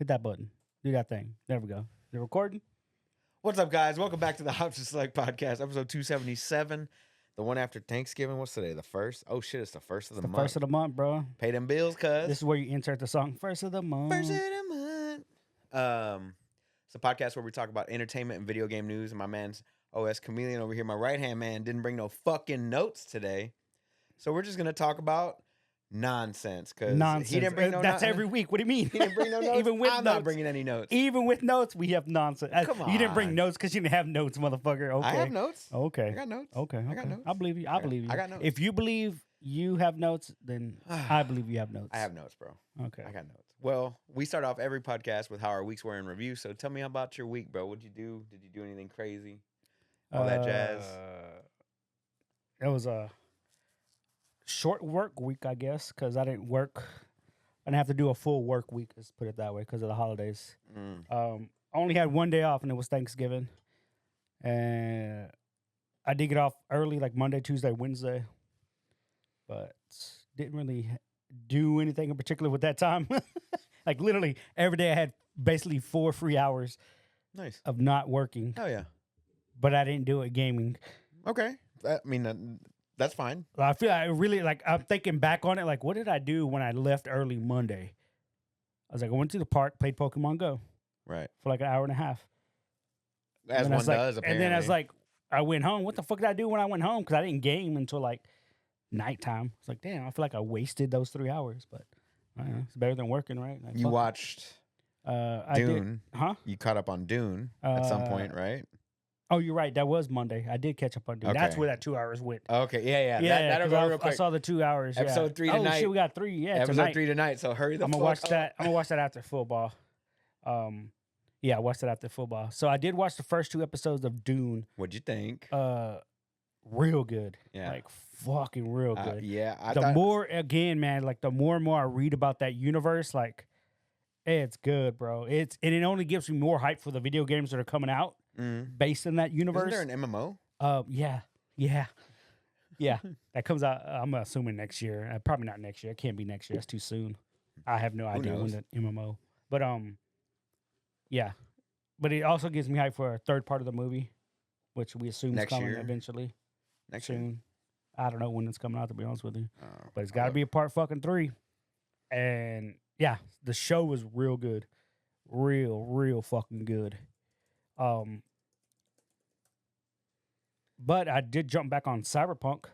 Hit that button. Do that thing. There we go. You're recording? What's up, guys? Welcome back to the Option Select Podcast, episode 277. The one after Thanksgiving. What's today? The first? Oh, shit, it's the first of the month. First of the month, bro. Pay them bills, cuz. This is where you insert the song. First of the month. First of the month. It's a podcast where we talk about entertainment and video game news. And my man's OS Chameleon over here, my right-hand man, didn't bring no fucking notes today. So we're just going to talk about nonsense. Nonsense. He didn't bring no That's every week. What do you mean? He didn't bring no notes? Even with I'm notes. not bringing any notes. Even with notes, we have nonsense. Come You didn't bring on. notes because you didn't have notes, motherfucker. Okay. I have notes. Okay. I got notes. Okay. I got notes. I believe you. I believe you. I got notes. If you believe you have notes, then I believe you have notes. I have notes, bro. Okay. I got notes. Well, we start off every podcast with how our weeks were in review. So tell me about your week, bro. What'd you do? Did you do anything crazy? All that jazz. It was a short work week, I guess, because I didn't work. I didn't have to do a full work week, let's put it that way, because of the holidays. I only had one day off, and it was Thanksgiving. And I did get off early, like Monday, Tuesday, Wednesday. But didn't really do anything in particular with that time. Like, literally, every day I had basically 4 free hours Nice. of not working. Oh, yeah. But I didn't do it gaming. Okay. I mean, that's fine. I feel I really like. I'm thinking back on it. Like, what did I do when I left early Monday? I was like, I went to the park, played Pokemon Go Right. for like an hour and a half. As And I one was like- does, apparently. And then I was like, I went home. What the fuck did I do when I went home? Because I didn't game until like nighttime. It's like, damn, I feel like I wasted those 3 hours. But I don't know, it's better than working, right? Like, you fuck it. watched I Dune. did. Huh? You caught up on Dune at some point, right? Oh, you're right. That was Monday. I did catch up on Dune. That's Okay. where that 2 hours went. Okay. Yeah. Yeah, That'll 'cause go I, real quick. I saw the 2 hours. Episode 3 Oh tonight. shit, we got 3. Yeah, Episode tonight. 3 tonight. So hurry the I'm fuck gonna watch up. that. I'm gonna watch that after football. Yeah, I watched it after football. So I did watch the first 2 episodes of Dune. What'd you think? Real good. Yeah. Like fucking real good. Yeah. I The thought, more again, man, like the more and more I read about that universe, like it's good, bro. And it only gives me more hype for the video games that are coming out based in that universe. Isn't there an MMO? Yeah. That comes out. I'm assuming next year. Probably not next year. It can't be next year. That's too soon. I have no idea when knows? the MMO. But yeah. But it also gives me hype for a third part of the movie, which we assume is Next coming year? eventually Next year? soon. I don't know when it's coming out, to be honest with you. Oh, But it's got to look. be a part fucking 3. And yeah, the show was real good. Real fucking good. But I did jump back on Cyberpunk.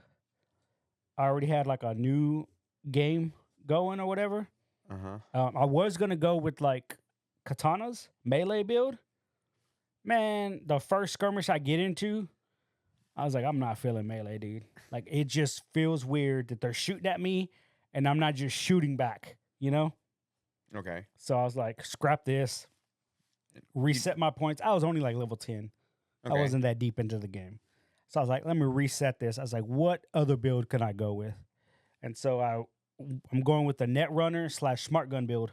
I already had like a new game going or whatever. I was going to go with like Katana's melee build. Man, the first skirmish I get into, I was like, I'm not feeling melee, dude. Like, it just feels weird that they're shooting at me and I'm not just shooting back, you know? Okay. So I was like, scrap this, reset my points. I was only like level 10. Okay. I wasn't that deep into the game. So I was like, let me reset this. I was like, what other build can I go with? And so I'm going with the Netrunner / Smart Gun build.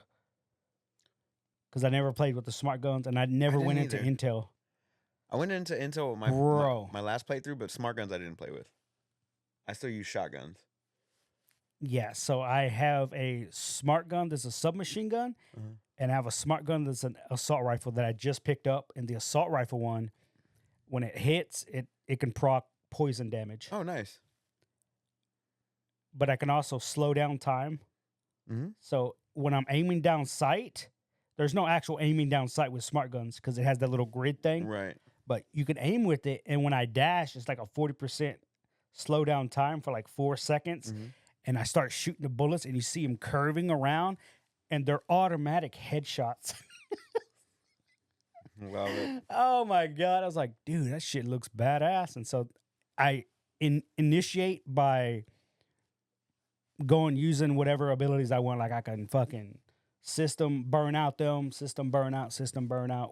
Because I never played with the smart guns and I never didn't went into either. Intel. I went into Intel with Bro. my last playthrough, but smart guns I didn't play with. I still use shotguns. Yeah, so I have a smart gun that's a submachine gun, and I have a smart gun that's an assault rifle that I just picked up. And the assault rifle one, when it hits, it can proc poison damage. Oh, nice. But I can also slow down time. So when I'm aiming down sight, there's no actual aiming down sight with smart guns because it has that little grid thing. Right. But you can aim with it, and when I dash, it's like a 40% slow down time for like 4 seconds. And I start shooting the bullets, and you see them curving around, and they're automatic headshots. Love it. Oh my God. I was like, dude, that shit looks badass. And so I initiate by using whatever abilities I want. Like I can fucking system burn out,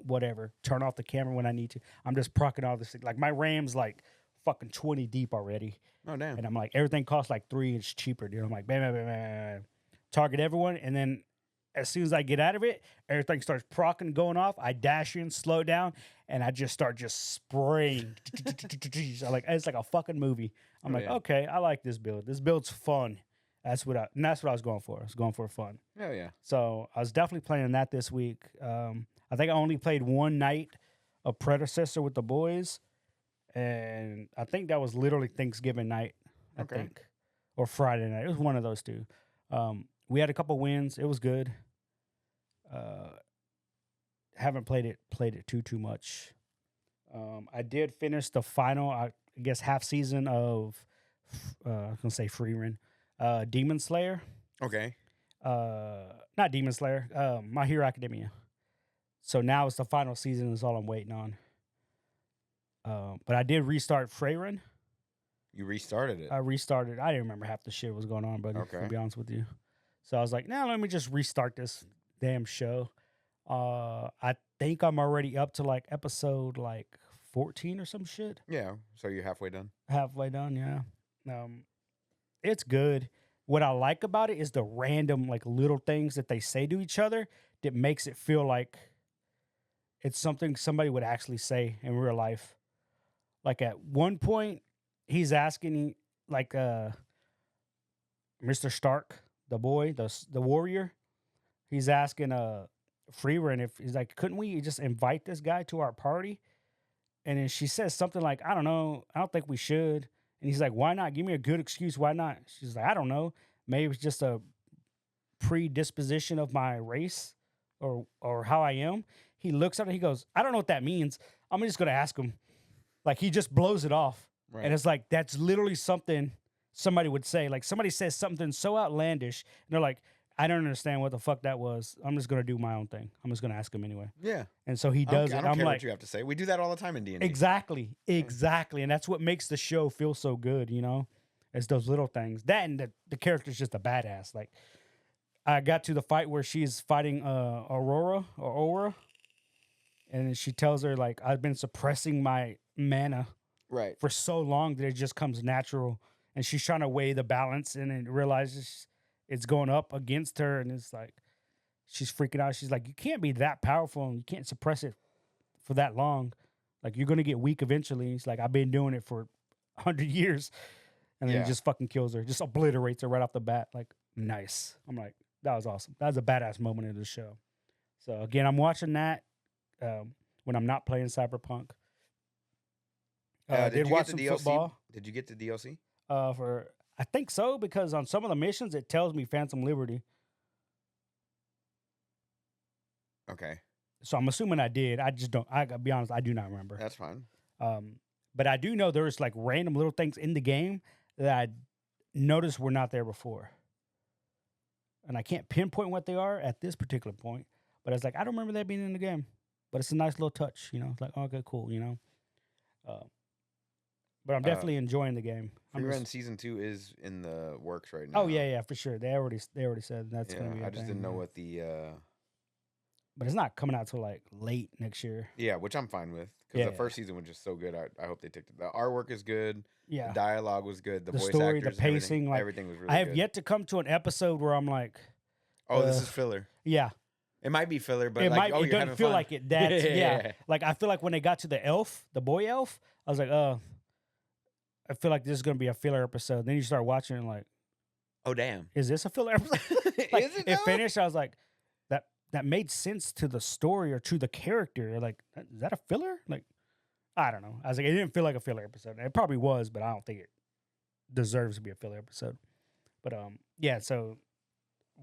whatever. Turn off the camera when I need to. I'm just procking all this. Like my RAM's like fucking 20 deep already. Oh, damn. And I'm like, everything costs like 3 inches cheaper, dude. I'm like, bam, bam, bam, bam, bam. Target everyone. And then as soon as I get out of it, everything starts procking, going off. I dash in, slow down, and I just start spraying. So like, it's like a fucking movie. I'm like, yeah. okay, I like this build. This build's fun. That's what I was going for. I was going for fun. Oh yeah. So I was definitely playing that this week. I think I only played one night of Predecessor with the boys, and I think that was literally Thanksgiving night. I think, or Friday night. It was one of those two. We had a couple wins. It was good. Haven't played it too much. I did finish the final, I guess, half season of I was gonna say free run, Demon Slayer. Okay. Not Demon Slayer. My Hero Academia. So now it's the final season. Is all I'm waiting on. But I did restart Freyren. You restarted it. I restarted. I didn't remember half the shit was going on, buddy. Okay. To be honest with you. So I was like, let me just restart this damn show. I think I'm already up to like episode like 14 or some shit. Yeah. So you're halfway done. Halfway done, yeah. It's good. What I like about it is the random like little things that they say to each other that makes it feel like it's something somebody would actually say in real life. Like at one point, he's asking like Mr. Stark, the boy, the warrior. He's asking Freeran if he's like, couldn't we just invite this guy to our party? And then she says something like, I don't know, I don't think we should. And he's like, why not? Give me a good excuse. Why not? She's like, I don't know. Maybe it's just a predisposition of my race or how I am. He looks at it. He goes, I don't know what that means. I'm just going to ask him. Like, he just blows it off. Right. And it's like, that's literally something somebody would say. Like, somebody says something so outlandish. And they're like, I don't understand what the fuck that was. I'm just going to do my own thing. I'm just going to ask him anyway. Yeah. And so he does it. I don't care what you have to say. We do that all the time in D&D. Exactly. And that's what makes the show feel so good, you know? It's those little things. That and the character's just a badass. Like, I got to the fight where she's fighting Aurora. And then she tells her, like, I've been suppressing my mana for so long that it just comes natural. And she's trying to weigh the balance and then realizes it's going up against her. And it's like, she's freaking out. She's like, you can't be that powerful and you can't suppress it for that long. Like, you're going to get weak eventually. He's like, I've been doing it for 100 years. And then he just fucking kills her, just obliterates her right off the bat. Like, nice. I'm like, that was awesome. That was a badass moment in the show. So, again, I'm watching that when I'm not playing Cyberpunk. Did you watch get the some DLC? football. Did you get the DLC? I think so, because on some of the missions, it tells me Phantom Liberty. Okay. So I'm assuming I did. I just don't. I gotta be honest. I do not remember. That's fine. But I do know there's like random little things in the game that I noticed were not there before, and I can't pinpoint what they are at this particular point. But it's like I don't remember that being in the game. But it's a nice little touch, you know. It's like, okay, cool, you know. But I'm definitely enjoying the game. Free Season 2 is in the works right now. Oh yeah, for sure. They already said that's going to be. I just didn't know what the. But it's not coming out till like late next year. Yeah, which I'm fine with because the first season was just so good. I hope they took it. The artwork is good. Yeah, the dialogue was good. The voice story, actors, the pacing, everything was really. I have good. yet to come to an episode where I'm like, oh, this is filler. Yeah. It might be filler, but it like, it doesn't feel like it. That's yeah. Like I feel like when they got to the elf, the boy elf, I was like, I feel like this is gonna be a filler episode. Then you start watching and like, oh damn, is this a filler episode? Like, is it? It finished. I was like, that made sense to the story or to the character. Like, is that a filler? Like, I don't know. I was like, it didn't feel like a filler episode. It probably was, but I don't think it deserves to be a filler episode. But yeah. So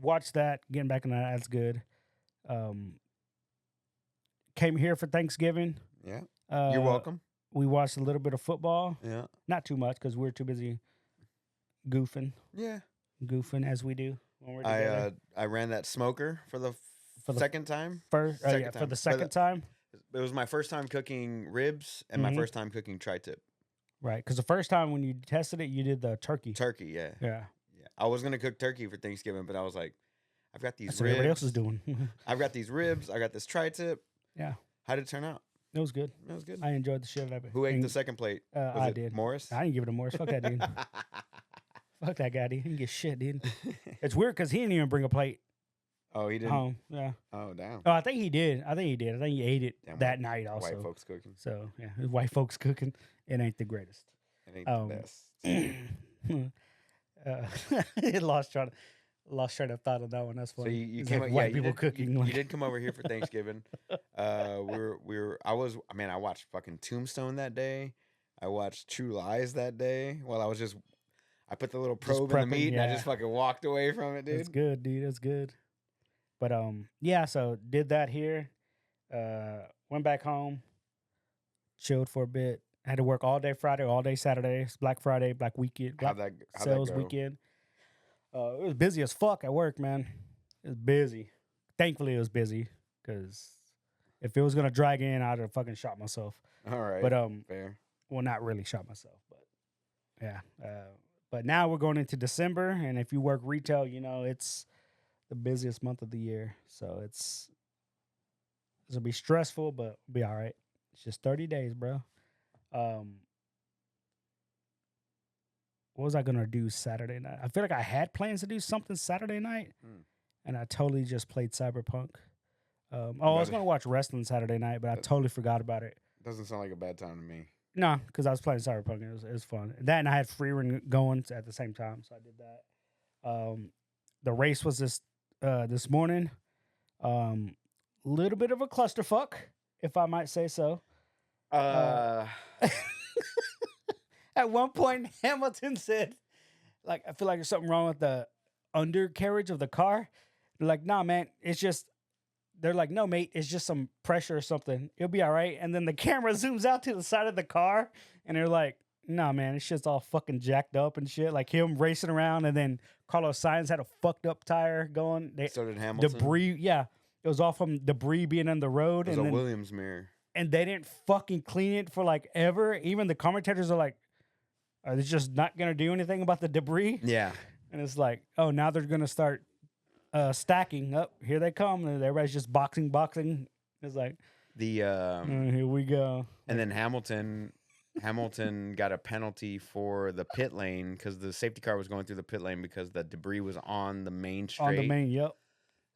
watch that. Getting back in that. That's good. Came here for Thanksgiving. Yeah. You're welcome. We watched a little bit of football. Yeah. Not too much because we're too busy goofing. Yeah. Goofing as we do when we're together. I ran that smoker for the second time. For the second time. It was my first time cooking ribs and my first time cooking tri-tip. Right, because the first time when you tested it, you did the turkey. Turkey, yeah. Yeah. I was gonna cook turkey for Thanksgiving, but I was like, I've got these That's ribs. what everybody else is doing. I've got these ribs. I got this tri-tip. Yeah. How did it turn out? It was good. It was good. I enjoyed the shit out of it. Who ate the second plate? I did. Morris? I didn't give it to Morris. Fuck that dude. Fuck that guy, dude. He didn't get shit, dude. It's weird because he didn't even bring a plate. Oh, he didn't? Home. Yeah. Oh, damn. Oh, I think he did. I think he ate it that night also. White folks cooking. So, yeah. White folks cooking. It ain't the greatest. It ain't the best. lost train of thought on that one. That's So funny. you It's came like yeah, white you people did, cooking. you like, did come over here for Thanksgiving. I watched fucking Tombstone that day. I watched True Lies that day. While I put the little just probe in the prepping. meat and I Yeah, just fucking walked away from it, that's dude. good, dude. That's good. But yeah. So did that here. Went back home, chilled for a bit. Had to work all day Friday, all day Saturday. It's Black Friday, Black Weekend, Black How'd that Sales go? Weekend. It was busy as fuck at work, man. It was busy. Thankfully, it was busy because if it was gonna drag in, I'd have fucking shot myself. All right. But fair. well, not really shot myself, but yeah. But now we're going into December, and if you work retail, you know it's the busiest month of the year. So it's gonna be stressful, but it'll be all right. It's just 30 days, bro. What was I gonna do Saturday night? I feel like I had plans to do something Saturday night, and I totally just played Cyberpunk. I was gonna watch wrestling Saturday night, but I totally forgot about it. Doesn't sound like a bad time to me. No, because I was playing Cyberpunk. It was fun. That and I had free run going at the same time, so I did that. The race was this morning. Little bit of a clusterfuck, if I might say so. At one point, Hamilton said, "Like I feel like there's something wrong with the undercarriage of the car." They're like, "Nah, man, it's just." They're like, "No, mate, it's just some pressure or something. It'll be all right." And then the camera zooms out to the side of the car, and they're like, "Nah, man, it's just all fucking jacked up and shit." Like him racing around, and then Carlos Sainz had a fucked up tire going. So did Hamilton. Debris, yeah, it was all from debris being on the road. It was and a then, Williams mirror. And they didn't fucking clean it for like ever. Even the commentators are like, "Are they just not gonna do anything about the debris?" Yeah. And it's like, oh, now they're gonna start stacking up. Here they come. And everybody's just boxing. It's like here we go. And then Hamilton got a penalty for the pit lane because the safety car was going through the pit lane because the debris was on the main straight. On the main, yep.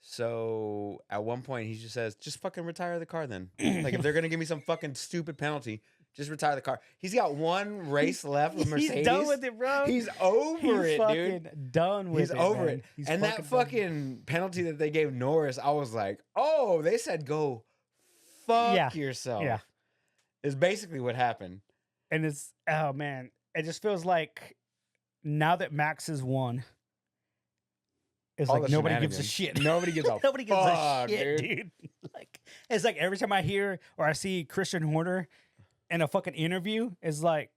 So at one point he just says, "Just fucking retire the car then." Like if they're gonna give me some fucking stupid penalty, just retire the car. He's got one race left with Mercedes. He's done with it, bro. He's over it, dude. Done with He's it. over man. it. He's and that fucking penalty that they gave Norris, I was like, oh, they said go fuck yourself. Yeah. Is basically what happened. And it's, oh man, it just feels like now that Max has won, it's All like the nobody gives a shit. Nobody gives a Nobody gives a fuck, shit, dude. Like it's like every time I hear or I see Christian Horner in a fucking interview, it's like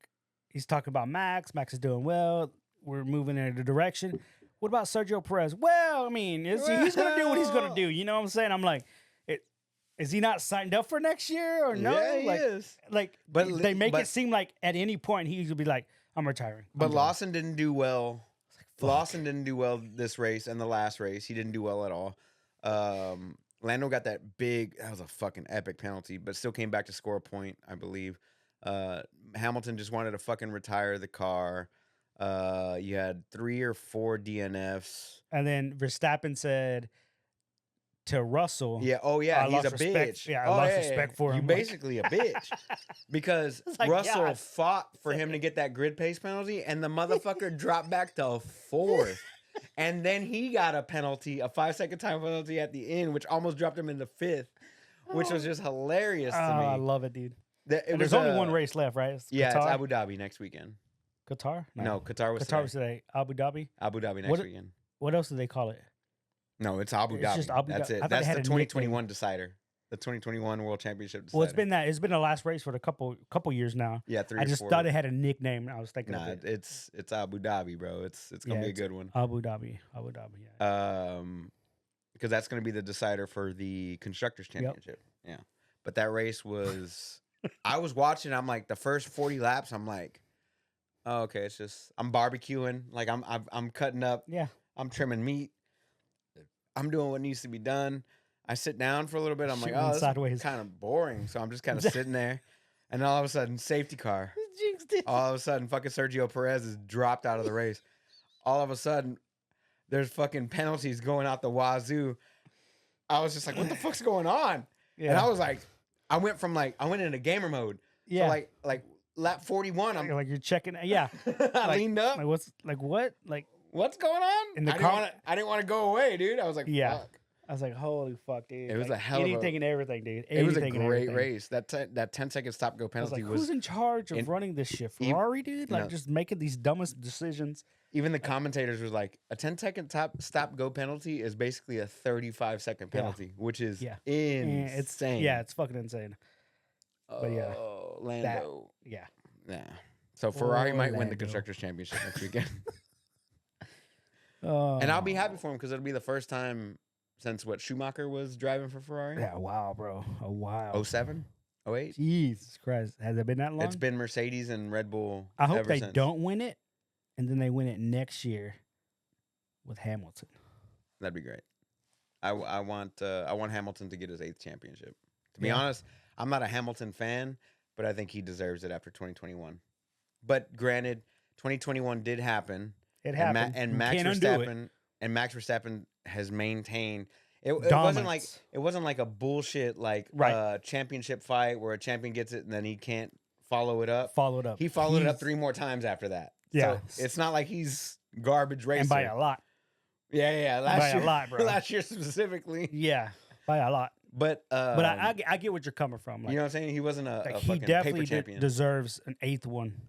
he's talking about Max. Max is doing well. We're moving in a direction. What about Sergio Perez? Well, I mean, he's gonna do what he's gonna do. You know what I'm saying? I'm like, is he not signed up for next year or no? Yeah, he like, is. Like, but they make it seem like at any point he could be like, I'm retiring. But Lawson didn't do well. Lawson didn't do well this race and the last race. He didn't do well at all. Lando got that was a fucking epic penalty, but still came back to score a point, I believe. Hamilton just wanted to fucking retire the car. You had 3 or 4 DNFs. And then Verstappen said to Russell, "Yeah, oh yeah, he's a respect. bitch. Yeah, I lost respect for him. You basically a bitch because like, Russell fought for him to get that grid pace penalty, and the motherfucker dropped back to 4th, and then he got a penalty, a 5-second time penalty at the end, which almost dropped him into 5th, which was just hilarious to me. I love it, dude. There's only one race left, right? It's Abu Dhabi next weekend. Qatar? No, Qatar was today. Abu Dhabi next weekend. What else do they call it? No, it's Abu Dhabi. Just Abu That's Dhabi. it. That's the 2021 decider. The 2021 World Championship decider. Well, it's been the last race for a couple years now. Yeah, 3 I just thought it had a nickname. I was thinking of it. It's Abu Dhabi, bro. It's gonna be a good one. Abu Dhabi. Yeah. Because that's gonna be the decider for the Constructors Championship. Yep. Yeah. But that race was I was watching, I'm like the first 40 laps, I'm like, oh, okay, it's just I'm barbecuing, like I'm cutting up, I'm trimming meat. I'm doing what needs to be done. I sit down for a little bit. I'm like, oh, this is kind of boring. So I'm just kind of sitting there. And all of a sudden, safety car. All of a sudden, fucking Sergio Perez is dropped out of the race. All of a sudden, there's fucking penalties going out the wazoo. I was just like, what the fuck's going on? Yeah. And I was like, I went into gamer mode. Yeah. So like lap 41. I'm like you're checking. Yeah. I leaned up. Like what? Like what's going on? In the I didn't want to go away, dude. I was like, Yeah. fuck. I was like, holy fuck, dude. It was like, a hell of a- anything and everything, dude. It was a Anything and great everything. race. That 10-second stop go I was penalty like, was who's in charge of in- running this shit? e- Ferrari, dude? Like, no. just making these dumbest decisions. even the commentators was like, a 10-second stop go penalty is basically a 35-second penalty, which is Yeah. insane. It's fucking insane. But yeah. Oh, Lando. Yeah. Yeah. So Ferrari might win the Lando. Constructors' Championship next weekend. Oh. And I'll be happy for him because it'll be the first time since what Schumacher was driving for Ferrari. Yeah, wow, bro. A while. 07? 08? Jesus Christ. Has it been that long? It's been Mercedes and Red Bull. I hope ever they since. don't win it, and then they win it next year with Hamilton. That'd be great. I want Hamilton to get his 8th championship. To be Yeah. honest, I'm not a Hamilton fan, but I think he deserves it after 2021. But granted, 2021 did happen. It And, happened. and You Max can't undo it. Wasn't maintained. It Dominance. wasn't like a bullshit Right. championship fight where a champion gets it and then he can't follow it up. Follow it up. He followed it up He's- 3 more times after that. Yeah. So it's not like he's garbage racer. And by a lot. Yeah. Last by a year, lot, bro. last year specifically. Yeah, by a lot. But I get what you're coming from. Like, you know what I'm saying? He wasn't a like he fucking definitely paper champion. deserves an 8th one.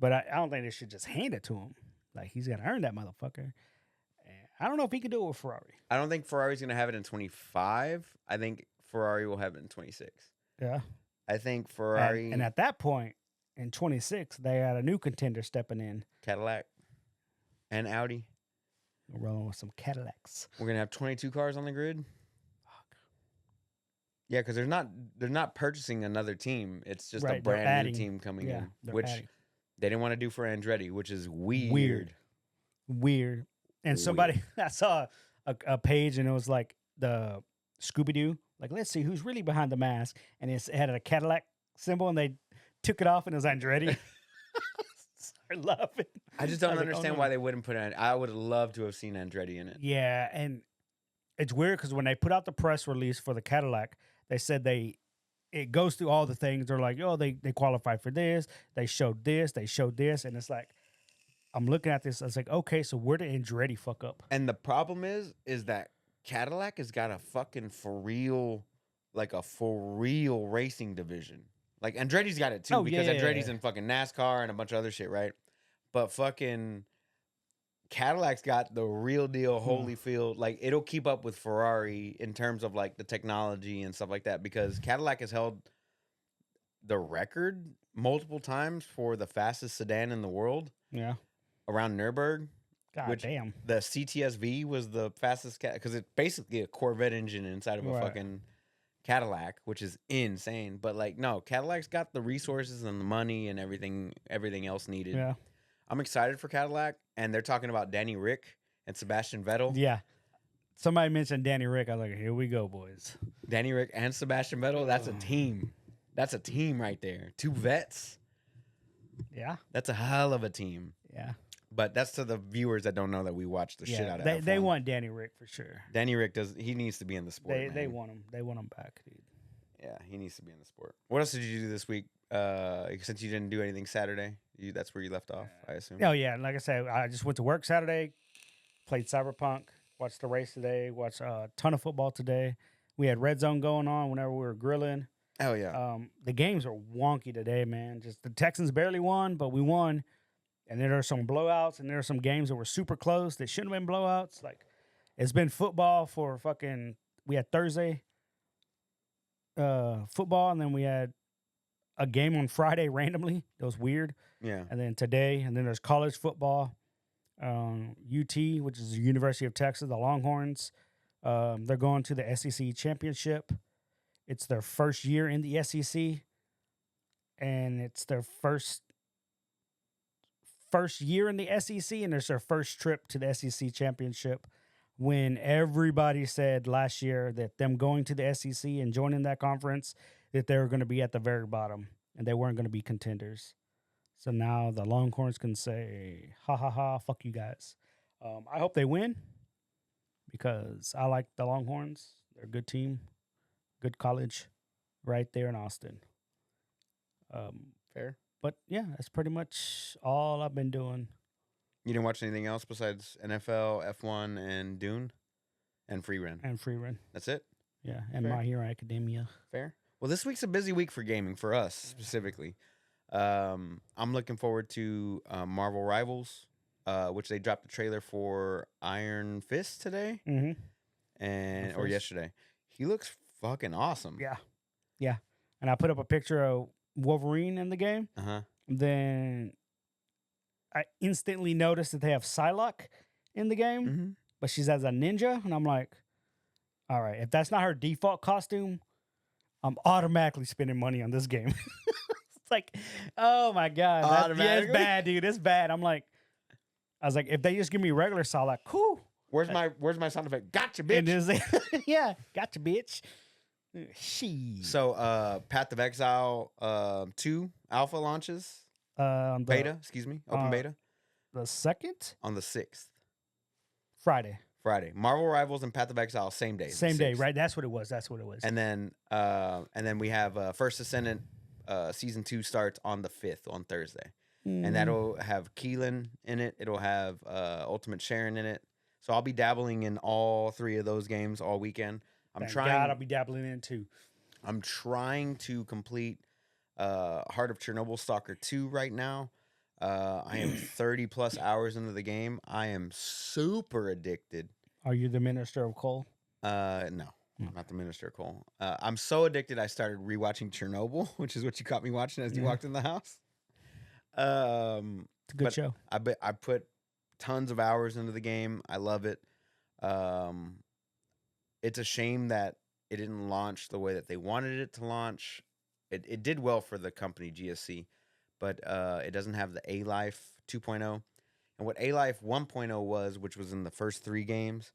But I don't think they should just hand it to him. Like, he's got to earn that motherfucker. And I don't know if he can do it with Ferrari. I don't think Ferrari's gonna have it in 25. I think Ferrari will have it in 26. Yeah. I think Ferrari And at that point, in 26, they had a new contender stepping in. Cadillac and Audi. Rolling with some Cadillacs. We're gonna have 22 cars on the grid. Yeah, because they're not purchasing another team. It's just a Right, they're brand adding. new team coming Yeah, in, they're which adding. they didn't want to do for Andretti, which is weird. Weird. And somebody, I saw a page and it was like the Scooby-Doo. Like, let's see who's really behind the mask. And it had a Cadillac symbol and they took it off and it was Andretti. I love it. I just don't was like, oh, understand no. why they wouldn't put it. I would have loved to have seen Andretti in it. Yeah, and it's weird because when they put out the press release for the Cadillac, they said it goes through all the things. They're like, oh, they qualified for this. They showed this. And it's like, I'm looking at this. I was like, okay, so where did Andretti fuck up? And the problem is that Cadillac has got a fucking for real racing division. Like Andretti's got it too, because Andretti's in fucking NASCAR and a bunch of other shit, right? But fucking Cadillac's got the real deal Holyfield. Like, it'll keep up with Ferrari in terms of like the technology and stuff like that, because Cadillac has held the record multiple times for the fastest sedan in the world. Yeah. Around Nürburgring. God damn. The CTSV was the fastest because it's basically a Corvette engine inside of a fucking Cadillac, which is insane. But like, no, Cadillac's got the resources and the money and everything else needed. Yeah. I'm excited for Cadillac, and they're talking about Danny Rick and Sebastian Vettel. Yeah. Somebody mentioned Danny Rick. I was like, here we go, boys. Danny Rick and Sebastian Vettel, that's a team. That's a team right there. 2 vets. Yeah. That's a hell of a team. Yeah. But that's to the viewers that don't know that we watch the shit out of they F1. want Danny Rick for sure. Danny Rick he needs to be in the sport. They man. want him. They want him back, dude. Yeah, he needs to be in the sport. What else did you do this week? Since you didn't do anything Saturday, that's where you left off, I assume. Oh yeah, like I said, I just went to work Saturday, played Cyberpunk, watched the race today, watched a ton of football today. We had Red Zone going on whenever we were grilling. Oh yeah. The games are wonky today, man. Just the Texans barely won, but we won. And then there are some blowouts, and there are some games that were super close that shouldn't have been blowouts. Like, it's been football for fucking. We had Thursday football, and then we had a game on Friday randomly. That was weird. Yeah. And then today, and then there's college football. UT, which is the University of Texas, the Longhorns. They're going to the SEC championship. It's their first year in the SEC, and it's their first year in the SEC, and it's their first trip to the SEC championship. When everybody said last year that them going to the SEC and joining that conference, that they were going to be at the very bottom and they weren't going to be contenders. So now the Longhorns can say, ha ha ha, fuck you guys. I hope they win because I like the Longhorns. They're a good team, good college right there in Austin. Fair. But yeah, that's pretty much all I've been doing You didn't watch anything else besides NFL, F1, and Dune, and Free Run. And Free Run. That's it. Yeah, and Fair. My Hero Academia. Fair. Well, this week's a busy week for gaming for us specifically. I'm looking forward to Marvel Rivals, which they dropped the trailer for Iron Fist today, or yesterday. He looks fucking awesome. Yeah. And I put up a picture of Wolverine in the game. Then I instantly noticed that they have Psylocke in the game, but she's as a ninja, and I'm like, all right, if that's not her default costume, I'm automatically spending money on this game. It's like, oh my god, it's bad, dude. It's bad. I was like, if they just give me regular Psylocke, cool. Where's my sound effect? Gotcha, bitch. Yeah, gotcha, bitch. She. So, Path of Exile 2 alpha launches. Beta, excuse me, open beta. The 2nd on the 6th, Friday. Marvel Rivals and Path of Exile same day. Same day, right? That's what it was. And then we have First Ascendant season 2 starts on the 5th on Thursday, and that'll have Keelan in it. It'll have Ultimate Sharon in it. So I'll be dabbling in all 3 of those games all weekend. I'll be dabbling in too. I'm trying to complete Heart of Chernobyl Stalker 2 right now. I am 30 plus hours into the game. I am super addicted. Are you the Minister of Coal? No, I'm not the Minister of Coal. I'm so addicted I started rewatching Chernobyl, which is what you caught me watching as you walked in the house. It's a good show. I put tons of hours into the game. I love it. It's a shame that it didn't launch the way that they wanted it to launch. It did well for the company GSC, but it doesn't have the A-Life 2.0. And what A-Life 1.0 was, which was in the first 3 games,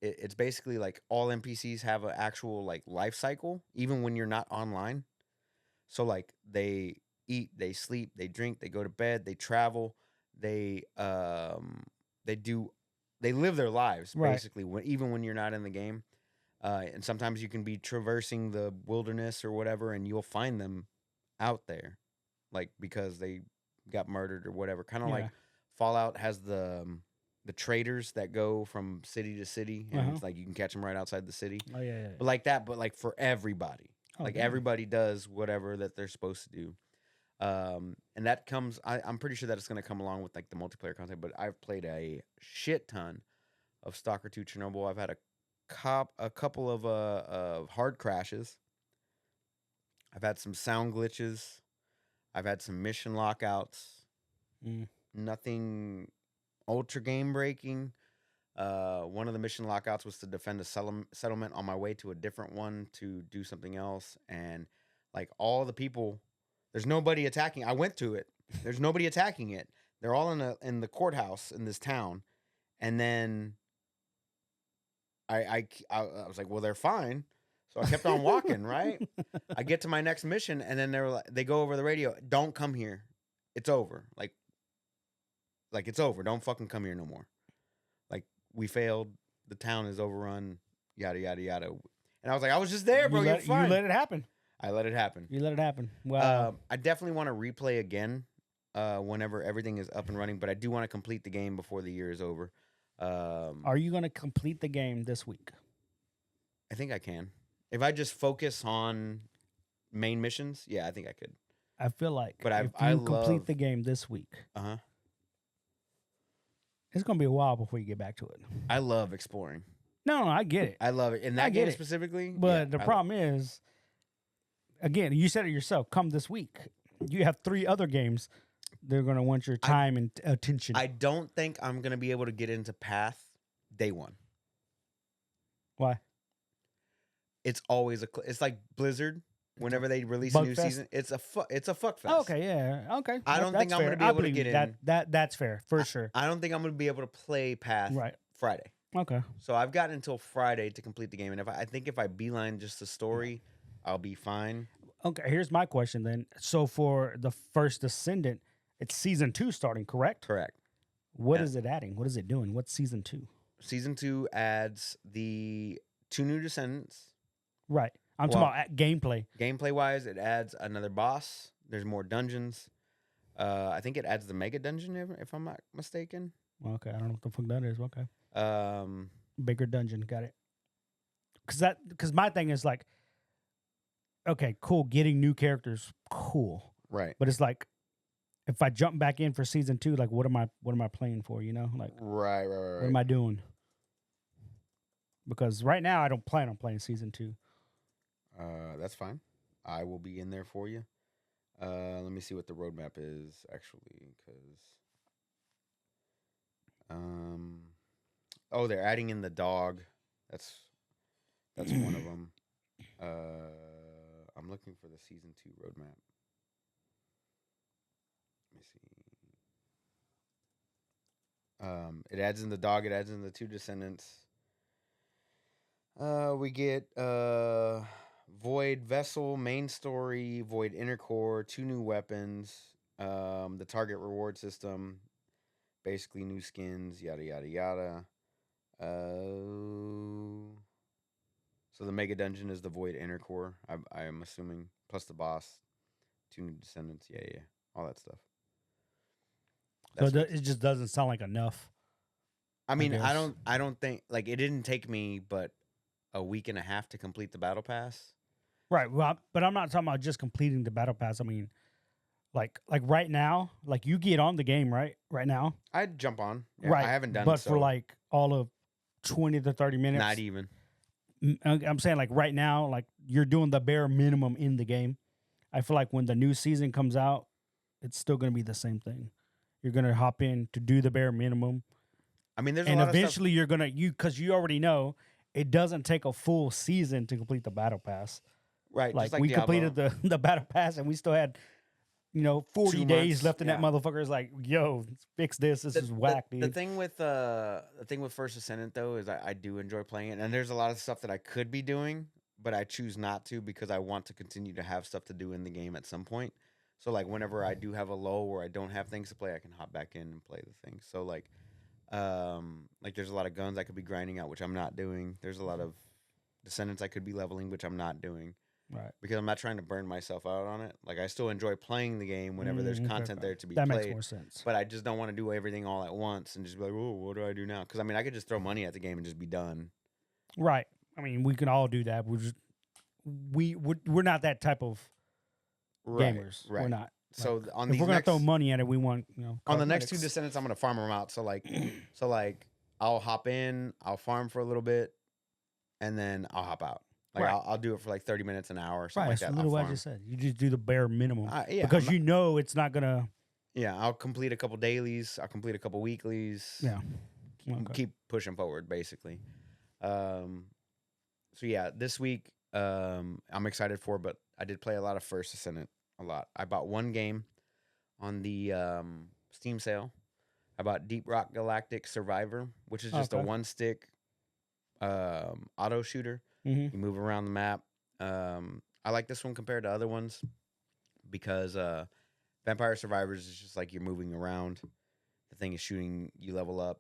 it's basically like all NPCs have an actual like life cycle, even when you're not online. So like they eat, they sleep, they drink, they go to bed, they travel, they live their lives basically even when you're not in the game. And sometimes you can be traversing the wilderness or whatever, and you'll find them out there, like because they got murdered or whatever. Kind of like Fallout has the traders that go from city to city, and it's like you can catch them right outside the city. Oh yeah. But like that, but like for everybody, everybody does whatever that they're supposed to do. And that comes. I'm pretty sure that it's going to come along with like the multiplayer content. But I've played a shit ton of Stalker 2 Chernobyl. I've had a couple of hard crashes. I've had some sound glitches. I've had some mission lockouts. Nothing ultra game breaking. One of the mission lockouts was to defend a settlement on my way to a different one to do something else. And like all the people, there's nobody attacking. I went to it. There's nobody attacking it. They're all in the courthouse in this town. And then I was like, well, they're fine. So I kept on walking, right? I get to my next mission, and then they go over the radio. Don't come here. It's over. Like it's over. Don't fucking come here no more. Like we failed. The town is overrun. Yada yada yada. And I was like, I was just there, bro. You're fine. You let it happen. I let it happen. You let it happen. Wow. I definitely want to replay again whenever everything is up and running, but I do want to complete the game before the year is over. Are you going to complete the game this week? I think I can. If I just focus on main missions, yeah, I think I could. I feel like but if you complete the game this week, it's going to be a while before you get back to it. I love exploring. No, I get it. I love it. In that game specifically. But the problem is, again, you said it yourself, come this week, you have 3 other games they're going to want your time and attention. I don't think I'm going to be able to get into Path day 1. Why? It's always it's like Blizzard. Whenever they release Bug a new fest? season, it's a fuck fest. Oh, okay, yeah, okay. I don't think I'm going to be able to get in. That's fair for sure. I don't think I'm going to be able to play Path Friday. Okay. So I've got until Friday to complete the game, and I think if I beeline just the story, I'll be fine. Okay, here's my question then. So for the First Ascendant, it's season 2 starting, correct? Correct. What is it adding? What is it doing? What's season 2? Season 2 adds the 2 new descendants. Right. I'm talking about gameplay. Gameplay wise, it adds another boss. There's more dungeons. I think it adds the mega dungeon if I'm not mistaken. Okay, I don't know what the fuck that is. Okay, Um, bigger dungeon, got it. Because my thing is like, okay, cool, getting new characters, cool, right, but it's like, if I jump back in for season 2, like, what am I playing for? You know, like, right. what am I doing? Because right now I don't plan on playing season 2. That's fine. I will be in there for you. Let me see what the roadmap is actually, because oh, they're adding in the dog. That's one of them. I'm looking for the season 2 roadmap. Let me see. It adds in the dog. It adds in the 2 descendants. We get Void Vessel, main story, Void Inner Core, 2 new weapons, the target reward system, basically new skins, yada yada yada. So the mega dungeon is the Void Inner Core. I am assuming, plus the boss, 2 new descendants, yeah, all that stuff. So it just doesn't sound like enough. I mean, I guess. don't think, like, it didn't take me but a week and a half to complete the battle pass. Right. Well, but I'm not talking about just completing the battle pass. I mean, like right now, like you get on the game, right? Right now, I'd jump on. Yeah, right? I haven't done but so. for like all of 20 to 30 minutes, Not even. I'm saying like right now, like you're doing the bare minimum in the game. I feel like when the new season comes out, it's still going to be the same thing. You're going to hop in to do the bare minimum. I mean, there's and a lot eventually of stuff. you're gonna because you already know it doesn't take a full season to complete the battle pass. Right, Like just like we Diablo. completed the battle pass and we still had 40 2 days months, left in that yeah. motherfucker. Is like, yo, fix this. This is whack, dude. The thing with First Ascendant though is I do enjoy playing it, and there's a lot of stuff that I could be doing, but I choose not to because I want to continue to have stuff to do in the game at some point. So like whenever I do have a lull where I don't have things to play, I can hop back in and play the thing. So like there's a lot of guns I could be grinding out, which I'm not doing. There's a lot of descendants I could be leveling, which I'm not doing. Right. Because I'm not trying to burn myself out on it. Like I still enjoy playing the game whenever there's content there to be that played. makes more sense. But I just don't want to do everything all at once and just be like, oh, what do I do now? Because I mean, I could just throw money at the game and just be done. Right. I mean, we can all do that. We're not that type of gamers. Right. We're not. So like, on if these we're gonna next, throw money at it, we want on the next 2 cosmetics. descendants, I'm gonna farm them out. So like I'll hop in, I'll farm for a little bit, and then I'll hop out. Like Right. I'll do it for like 30 minutes, an hour, something Right. like That's that. literally what I I'll just said. You just do the bare minimum yeah, because I'm you know it's not gonna. Yeah, I'll complete a couple dailies. I'll complete a couple weeklies. Yeah. Keep pushing forward, basically. So yeah, this week I'm excited for, but I did play a lot of First Ascendant a lot. I bought one game on the Steam sale. I bought Deep Rock Galactic Survivor, which is just a 1-stick auto shooter. Mm-hmm. You move around the map. I like this one compared to other ones because Vampire Survivors is just like you're moving around. The thing is shooting. You level up.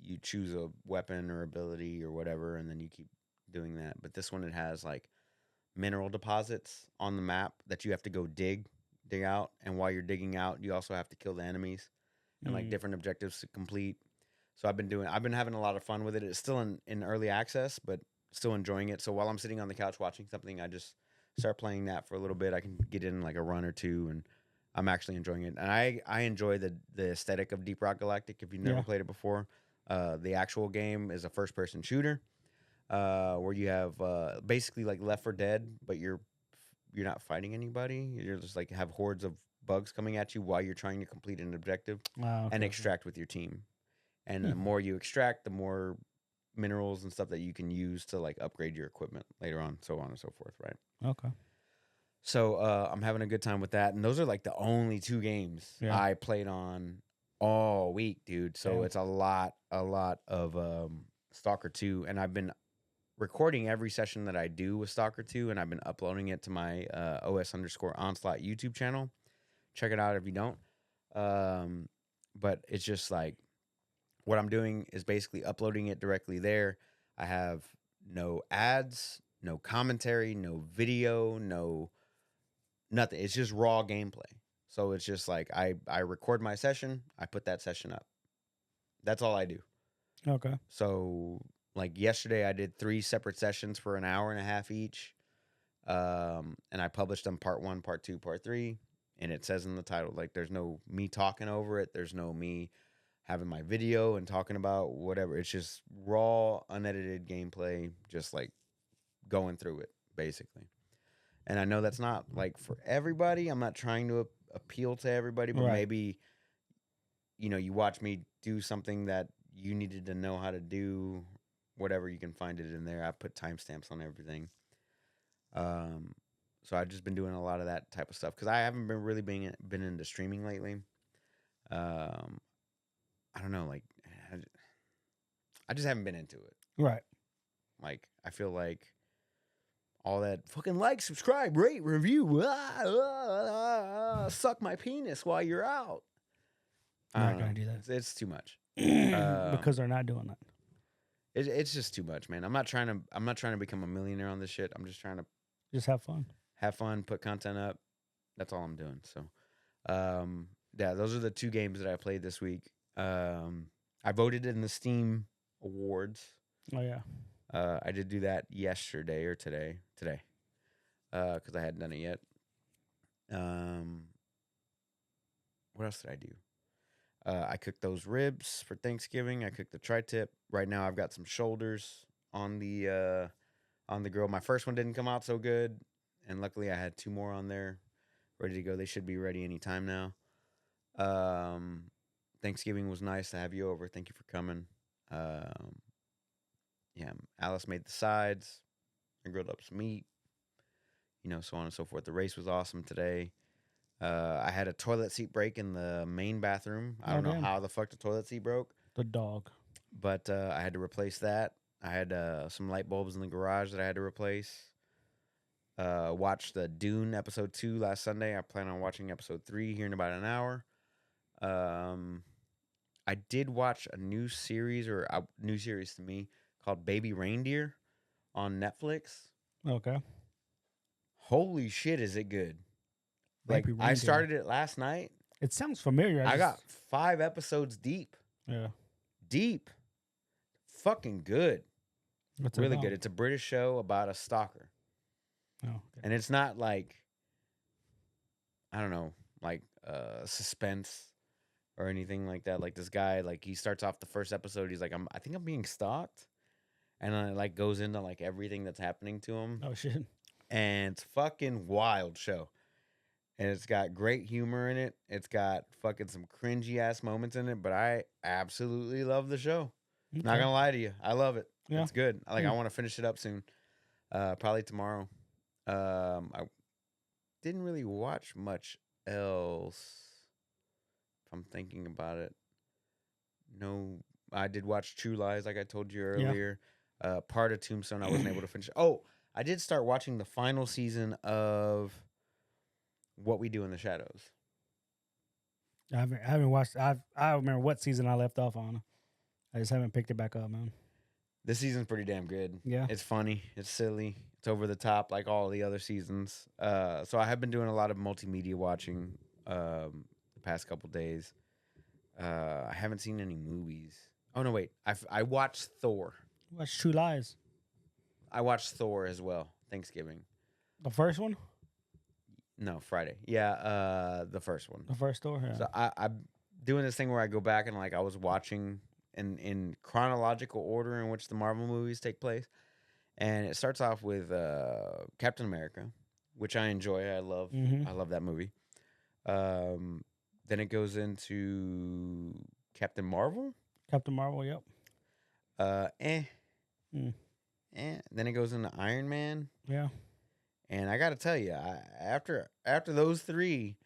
You choose a weapon or ability or whatever, and then you keep doing that. But this one, it has like mineral deposits on the map that you have to go dig out. And while you're digging out, you also have to kill the enemies and like different objectives to complete. So I've been having a lot of fun with it. It's still in early access, but still enjoying it. So while I'm sitting on the couch watching something, I just start playing that for a little bit. I can get in like a run or two, and I'm actually enjoying it. And I enjoy the aesthetic of Deep Rock Galactic. If you've never played it before, the actual game is a first-person shooter where you have basically like Left 4 Dead, but you're not fighting anybody. You're just like have hordes of bugs coming at you while you're trying to complete an objective and extract with your team. And the more you extract, the more minerals and stuff that you can use to like upgrade your equipment later on, so on and so forth, right? Okay. So I'm having a good time with that. And those are like the only 2 games I played on all week, dude. So it's a lot of Stalker 2. And I've been recording every session that I do with Stalker 2, and I've been uploading it to my OS_Onslaught YouTube channel. Check it out if you don't. But it's just like what I'm doing is basically uploading it directly there. I have no ads, no commentary, no video, no nothing. It's just raw gameplay. So it's just like I record my session, I put that session up. That's all I do. Okay. So like yesterday, I did 3 separate sessions for an hour and a half each, and I published them part 1, part 2, part 3. And it says in the title, like, there's no me talking over it. There's no me having my video and talking about whatever. It's just raw, unedited gameplay, just like going through it, basically. And I know that's not like for everybody. I'm not trying to appeal to everybody, but Right. maybe, you watch me do something that you needed to know how to do, whatever, you can find it in there. I put timestamps on everything. So I've just been doing a lot of that type of stuff because I haven't been really been into streaming lately. I don't know, like I just haven't been into it. Right. Like I feel like all that fucking like, subscribe, rate, review, suck my penis while you're out. I'm not gonna do that. It's too much. Because they're not doing that. It's just too much, man. I'm not trying to become a millionaire on this shit. I'm just trying to Just have fun. put content up. That's all I'm doing. So, yeah, those are the 2 games that I played this week. I voted in the Steam Awards. Oh yeah. I did do that yesterday or today, because I hadn't done it yet. What else did I do? I cooked those ribs for Thanksgiving. I cooked the tri-tip. Right now, I've got some shoulders on the grill. My first one didn't come out so good, and luckily, I had 2 more on there, ready to go. They should be ready anytime now. Thanksgiving was nice to have you over. Thank you for coming. Yeah, Alice made the sides. I grilled up some meat. So on and so forth. The race was awesome today. I had a toilet seat break in the main bathroom. I don't know how the fuck the toilet seat broke. The dog. But I had to replace that. I had some light bulbs in the garage that I had to replace. Watched the Dune episode 2 last Sunday. I plan on watching episode 3 here in about an hour. I did watch a new series, or a new series to me, called Baby Reindeer on Netflix. Okay. Holy shit, is it good. Like, Baby I Reindeer. started it last night. It sounds familiar. I got 5 episodes deep. Yeah. Deep. Fucking good. What's Really it good. It's a British show about a stalker. Oh, okay. And it's not like, I don't know, like suspense or anything like that. Like this guy, like he starts off the first episode, he's like, I think I'm being stalked. And then it like goes into like everything that's happening to him. Oh shit. And it's fucking wild show. And it's got great humor in it. It's got fucking some cringy ass moments in it, but I absolutely love the show. Okay. Not gonna lie to you. I love it. Yeah. It's good. I want to finish it up soon. Probably tomorrow. I didn't really watch much else. If I'm thinking about it. No, I did watch True Lies, like I told you earlier. Part of Tombstone I wasn't able to finish. Oh, I did start watching the final season of What We Do in the Shadows. I haven't watched. I don't remember what season I left off on. I just haven't picked it back up, man. This season's pretty damn good. Yeah. It's funny. It's silly. It's over the top like all the other seasons. So I have been doing a lot of multimedia watching the past couple days. I haven't seen any movies. Oh, no, wait. I watched Thor. Watch True Lies. I watched Thor as well. Thanksgiving. The first one? No, Friday. Yeah, the first one. The first Thor? Yeah. So I'm doing this thing where I go back and like I was watching in chronological order in which the Marvel movies take place. And it starts off with Captain America, which I enjoy. I love that movie. Then it goes into Captain Marvel. Captain Marvel, yep. Then it goes into Iron Man. Yeah. And I got to tell you, after those 3,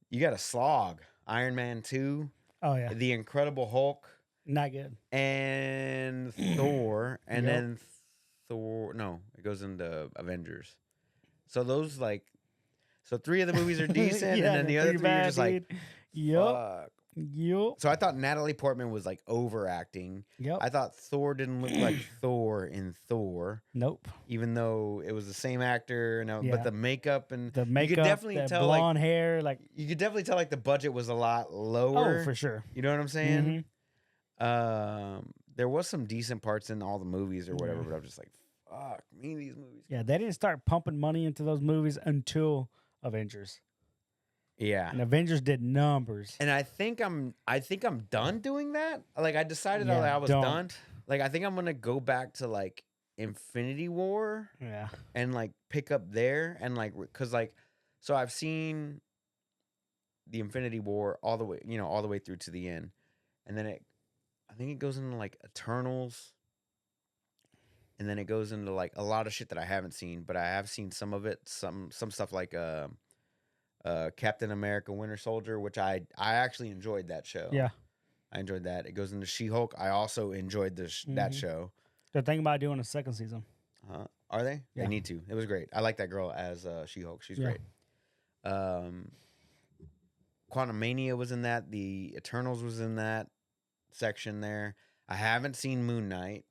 you got to slog. Iron Man 2. Oh, yeah. The Incredible Hulk. Not good. And Thor. And then Thor. No, it goes into Avengers. So those 3 of the movies are decent. Yeah, and then the other 3 are just like, yep. fuck. Yup. So I thought Natalie Portman was like overacting. Yep. I thought Thor didn't look like Thor in Thor, Nope. even though it was the same actor. And Yeah. but the makeup and The you could makeup, definitely that tell blonde hair, like you could definitely tell like the budget was a lot lower. oh, for sure. You know what I'm saying? Mhm. There was some decent parts in all the movies or whatever, but I'm just like, fuck me, these movies. Yeah, they didn't start pumping money into those movies until Avengers. Yeah. And Avengers did numbers. And I think I'm done doing that. Like I decided Yeah, I was don't. done. Like I think I'm gonna go back to like Infinity War Yeah. and like pick up there and like because like so I've seen the Infinity War all the way all the way through to the end, and then I think it goes into like Eternals, and then it goes into like a lot of shit that I haven't seen, but I have seen some of it. Some stuff like Captain America: Winter Soldier, which I actually enjoyed that show. Yeah. I enjoyed that. It goes into She-Hulk. I also enjoyed that Mhm. show. They're thinking about doing a second season. Are they? Yeah. They need to. It was great. I like that girl as She-Hulk. She's Yeah. great. Quantumania was in that. The Eternals was in that section there. I haven't seen Moon Knight.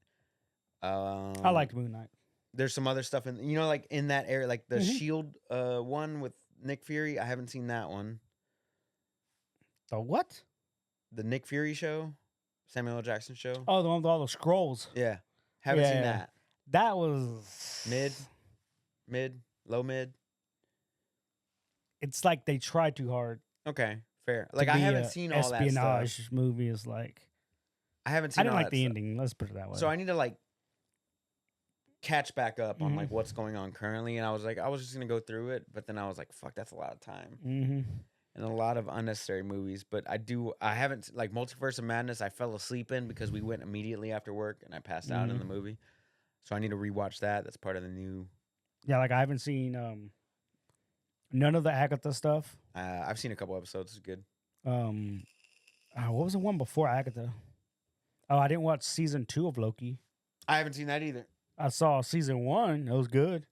I liked Moon Knight. There's some other stuff in like in that area, like the Mhm. Shield one with Nick Fury. I haven't seen that one. The what? The Nick Fury show, Samuel L. Jackson show. Oh, the one with all the scrolls. Yeah, haven't seen Yeah. that. That was Low mid. It's like they tried too hard. Okay, fair. to Like I be haven't a seen all that stuff. espionage movie is like I haven't I seen. didn't all like that the stuff. ending. Let's put it that way. So I need to like catch back up on Mhm. like what's going on currently, and I was just gonna go through it, but then I was like, fuck, that's a lot of time Mm-hmm. and a lot of unnecessary movies. But I haven't like Multiverse of Madness. I fell asleep in because we went immediately after work, and I passed out in Mhm. the movie. So I need to rewatch that. That's part of the new. Yeah, like I haven't seen none of the Agatha stuff. I've seen a couple episodes. It's good. What was the one before Agatha? Oh, I didn't watch season 2 of Loki. I haven't seen that either. I saw season 1. It was good.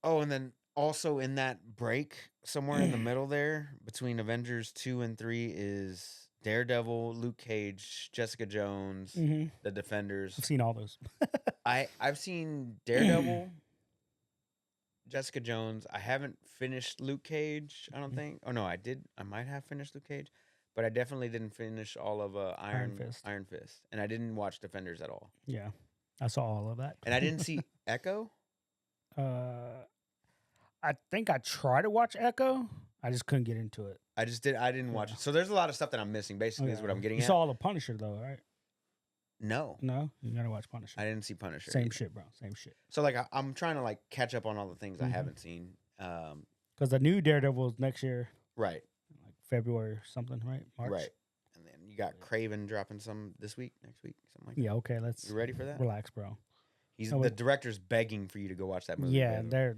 Oh, and then also in that break, somewhere in the middle there, between Avengers 2 and 3 is Daredevil, Luke Cage, Jessica Jones, Mm-hmm. The Defenders. I've seen all those. I've seen Daredevil, Jessica Jones. I haven't finished Luke Cage, I don't think. Oh no, I did. I might have finished Luke Cage, but I definitely didn't finish all of Iron Fist. Iron Fist. And I didn't watch Defenders at all. Yeah, I saw all of that. And I didn't see Echo. I think I tried to watch Echo. I just couldn't get into it. I didn't watch it. So there's a lot of stuff that I'm missing, basically, is what I'm getting You at. saw all the Punisher though, right? No. No, you gotta watch Punisher. I didn't see Punisher. Same either. shit, bro. Same shit. So like I'm trying to like catch up on all the things I Mhm. haven't seen. Because the new Daredevil is next year, Right. like February or something, right? March. Right. And then you got Craven dropping some this week, next week, something like that. Yeah. Okay. Let's. You ready for that? Relax, bro. The director's begging for you to go watch that movie. Yeah, Craven. they're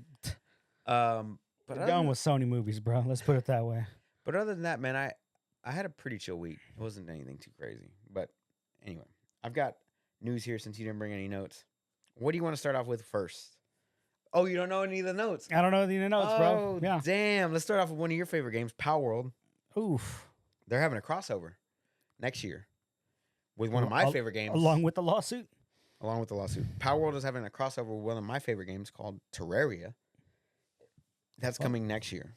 But they're other done than- with Sony movies, bro. Let's put it that way. But other than that, man, I had a pretty chill week. It wasn't anything too crazy. But anyway, I've got news here since you didn't bring any notes. What do you want to start off with first? Oh, you don't know any of the notes? I don't know the notes, bro. Yeah. Damn. Let's start off with one of your favorite games, Power World. Oof. They're having a crossover next year with one of my favorite games. Along with the lawsuit. Along with the lawsuit. Power World is having a crossover with one of my favorite games called Terraria. That's coming next year.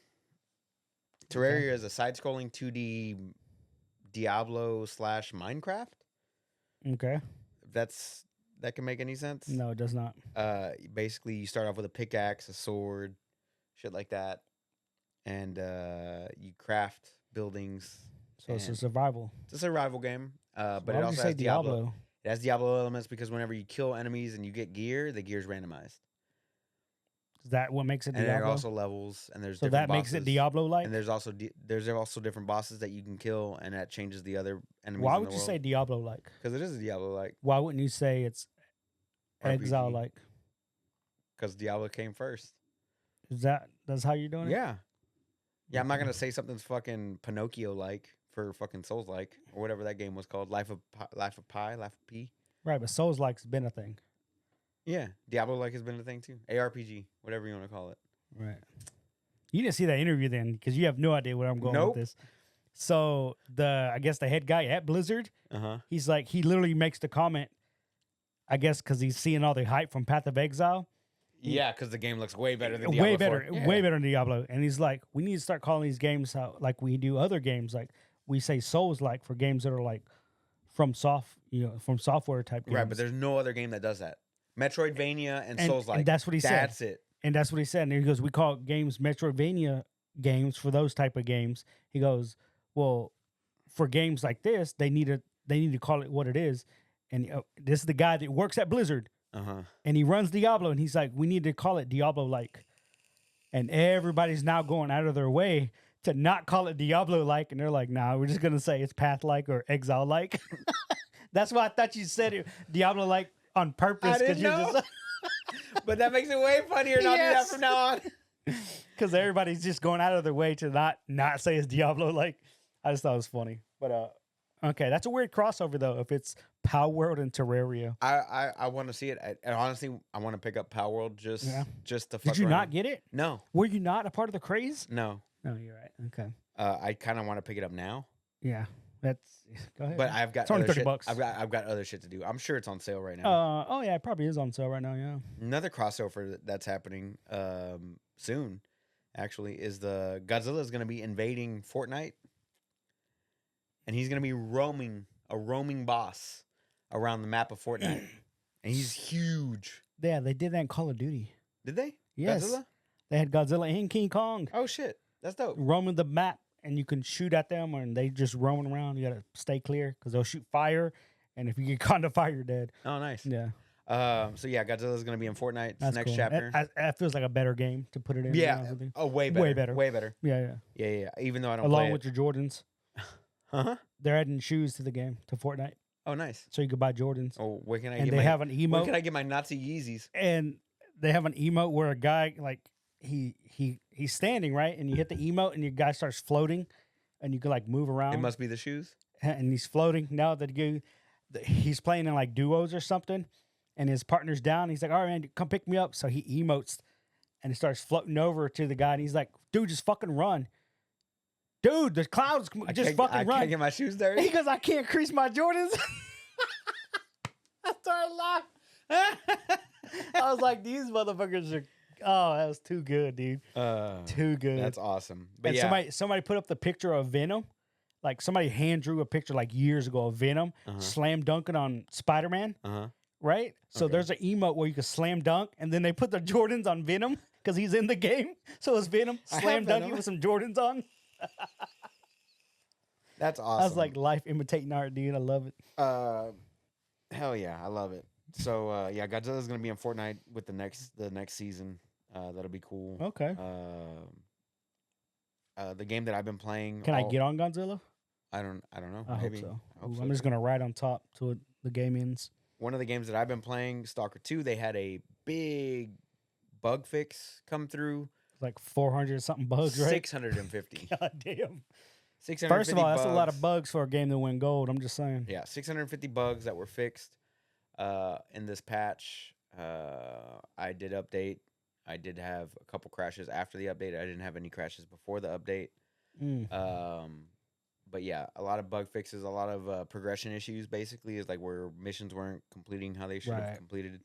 Terraria is a side-scrolling 2D Diablo / Minecraft. Okay. If that can make any sense. No, it does not. Basically, you start off with a pickaxe, a sword, shit like that, and you craft buildings. So it's a and survival. It's a survival game, but Why it would also you say has Diablo. It has Diablo elements because whenever you kill enemies and you get gear, the gear is randomized. Is that what makes it And there are Diablo? also levels, and there's So different that makes it bosses. Diablo-like? And there's also different bosses that you can kill, and that changes the other enemies. Why in would the you world. say Diablo-like? Because it is a Diablo-like. Why wouldn't you say it's RPG. Exile-like? Because Diablo came first. That's how you're doing it? Yeah. Yeah, I'm not gonna say something's fucking Pinocchio-like for fucking Souls-like or whatever that game was called. Life of P. Right, but Souls-like's been a thing. Yeah, Diablo-like has been a thing too. ARPG, whatever you want to call it. Right. You didn't see that interview then because you have no idea where I'm going Nope. with this. So I guess the head guy at Blizzard, Uh-huh. he's like, he literally makes the comment, I guess, because he's seeing all the hype from Path of Exile. Yeah, because the game looks way better than Diablo Way 4. better, Yeah. way better than Diablo. And he's like, we need to start calling these games how like we do other games. Like we say Souls like for games that are like from software type games. Right, but there's no other game that does that. Metroidvania and Souls-like. And that's what he said. That's it. And that's what he said. And he goes, we call games Metroidvania games for those type of games. He goes, well, for games like this, they need to call it what it is. And this is the guy that works at Blizzard. Uh-huh. And he runs Diablo. And he's like, we need to call it Diablo-like. And everybody's now going out of their way to not call it Diablo-like. And they're like, nah, we're just going to say it's Path-like or Exile-like. That's why I thought you said it Diablo-like on purpose. I didn't know. Just But that makes it way funnier not to do that from now on. because everybody's just going out of their way to not say it's Diablo. Like, I just thought it was funny. But okay, that's a weird crossover though. If it's Power World and Terraria, I want to see it. And honestly, I want to pick up Power World just to fuck did you around. not get it? No, Were you not a part of the craze? no. No, you're right. Okay, I kind of want to pick it up now, yeah, that's go ahead. but I've got It's only other $30 shit. bucks. I've got other shit to do. I'm sure it's on sale right now. Oh yeah, it probably is on sale right now. Yeah. Another crossover that's happening soon, actually, is the Godzilla is going to be invading Fortnite, and he's going to be a roaming boss around the map of Fortnite, and he's huge. Yeah, they did that in Call of Duty. Did they? Yes. Godzilla? They had Godzilla and King Kong Oh shit, that's dope. roaming the map, and you can shoot at them, and they just roaming around. You gotta stay clear because they'll shoot fire, and if you get caught in the fire, you're dead. Oh nice. Yeah, So yeah, Godzilla's going to be in Fortnite. It's that's next cool. chapter. That feels like a better game to put it in. to be Yeah. honest with you. Oh, way better. Way better. Way better. Yeah. Yeah. Even though I don't Along play with your Jordans, huh? they're adding shoes to the game to Fortnite, Oh, nice. so you could buy Jordans. Oh, where can I And get they my? have an Where emote, can I get my Nazi Yeezys? and they have an emote where a guy like he's standing right, and you hit the emote, and your guy starts floating, and you can like move around. It must be the shoes. And he's floating. Now that he's playing in like duos or something, and his partner's down. He's like, "All right, man, come pick me up." So he emotes, and he starts floating over to the guy, and he's like, "Dude, just fucking run, dude. The clouds just fucking I run." can't get my shoes dirty. He goes, "I can't crease my Jordans." I started laughing. I was like, "These motherfuckers are." Oh, that was too good, dude. Too good. That's awesome. But And yeah, somebody put up the picture of Venom. Like somebody hand drew a picture like years ago of Venom slam dunking on Spider-Man, right? So Okay. there's an emote where you can slam dunk, and then they put the Jordans on Venom because he's in the game. So it's Venom I have slam dunking Venom. with some Jordans on. that's awesome. I was like, life imitating art, dude. I love it. hell yeah, I love it. So yeah, Godzilla's gonna be in Fortnite with the next season. That'll be cool. Okay. The game that I've been playing. Can I get on Godzilla? I don't know. I Maybe. hope so. I hope Ooh, so, I'm just too. gonna ride on top till the game ends. One of the games that I've been playing, Stalker 2, they had a big bug fix come through. Like 400 something bugs, right? 650. God damn. 650 First of all, that's a lot of bugs. bugs for a game that went gold. I'm just saying. Yeah, 650 bugs that were fixed in this patch. I did update. I did have a couple crashes after the update. I didn't have any crashes before the update. But yeah, a lot of bug fixes, a lot of progression issues. Basically, is like where missions weren't completing how they should have Right. completed,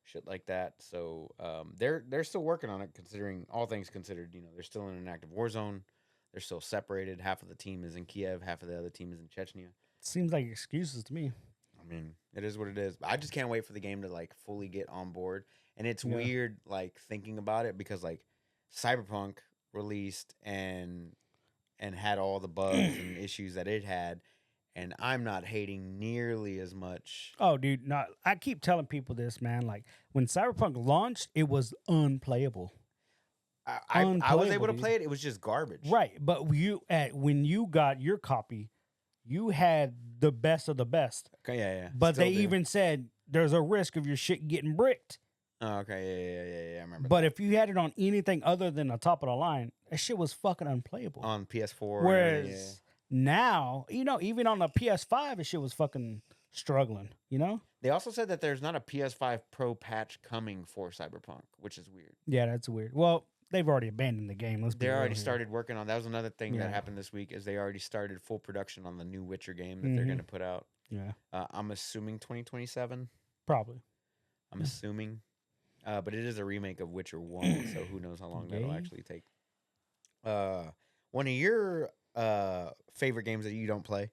shit like that. So they're still working on it. Considering all things considered, they're still in an active war zone. They're still separated. Half of the team is in Kiev. Half of the other team is in Chechnya. Seems like excuses to me. I mean, it is what it is. I just can't wait for the game to like fully get on board. And it's Yeah. weird like thinking about it because like Cyberpunk released and had all the bugs and issues that it had, and I'm not hating nearly as much. Oh, dude, no, I keep telling people this, man. Like when Cyberpunk launched, it was unplayable. I was Unplayable, able to dude. play it. It was just garbage. Right, but when you got your copy, you had the best of the best. Okay, yeah. But Still they do. even said there's a risk of your shit getting bricked. Oh, okay, yeah. I remember. But if you had it on anything other than the top of the line, that shit was fucking unplayable. that. On PS4. Whereas now, even on the PS5, that shit was fucking struggling. They also said that there's not a PS5 Pro patch coming for Cyberpunk, which is weird. Yeah, that's weird. Well, they've already abandoned the game. Let's be They real already here. started working on. That was another thing that Yeah. happened this week. Is they already started full production on the new Witcher game that they're Mhm. going to put out. Yeah, I'm assuming 2027. probably. I'm assuming, but it is a remake of Witcher 1, so who knows how long that'll Yay. actually take. One of your favorite games that you don't play,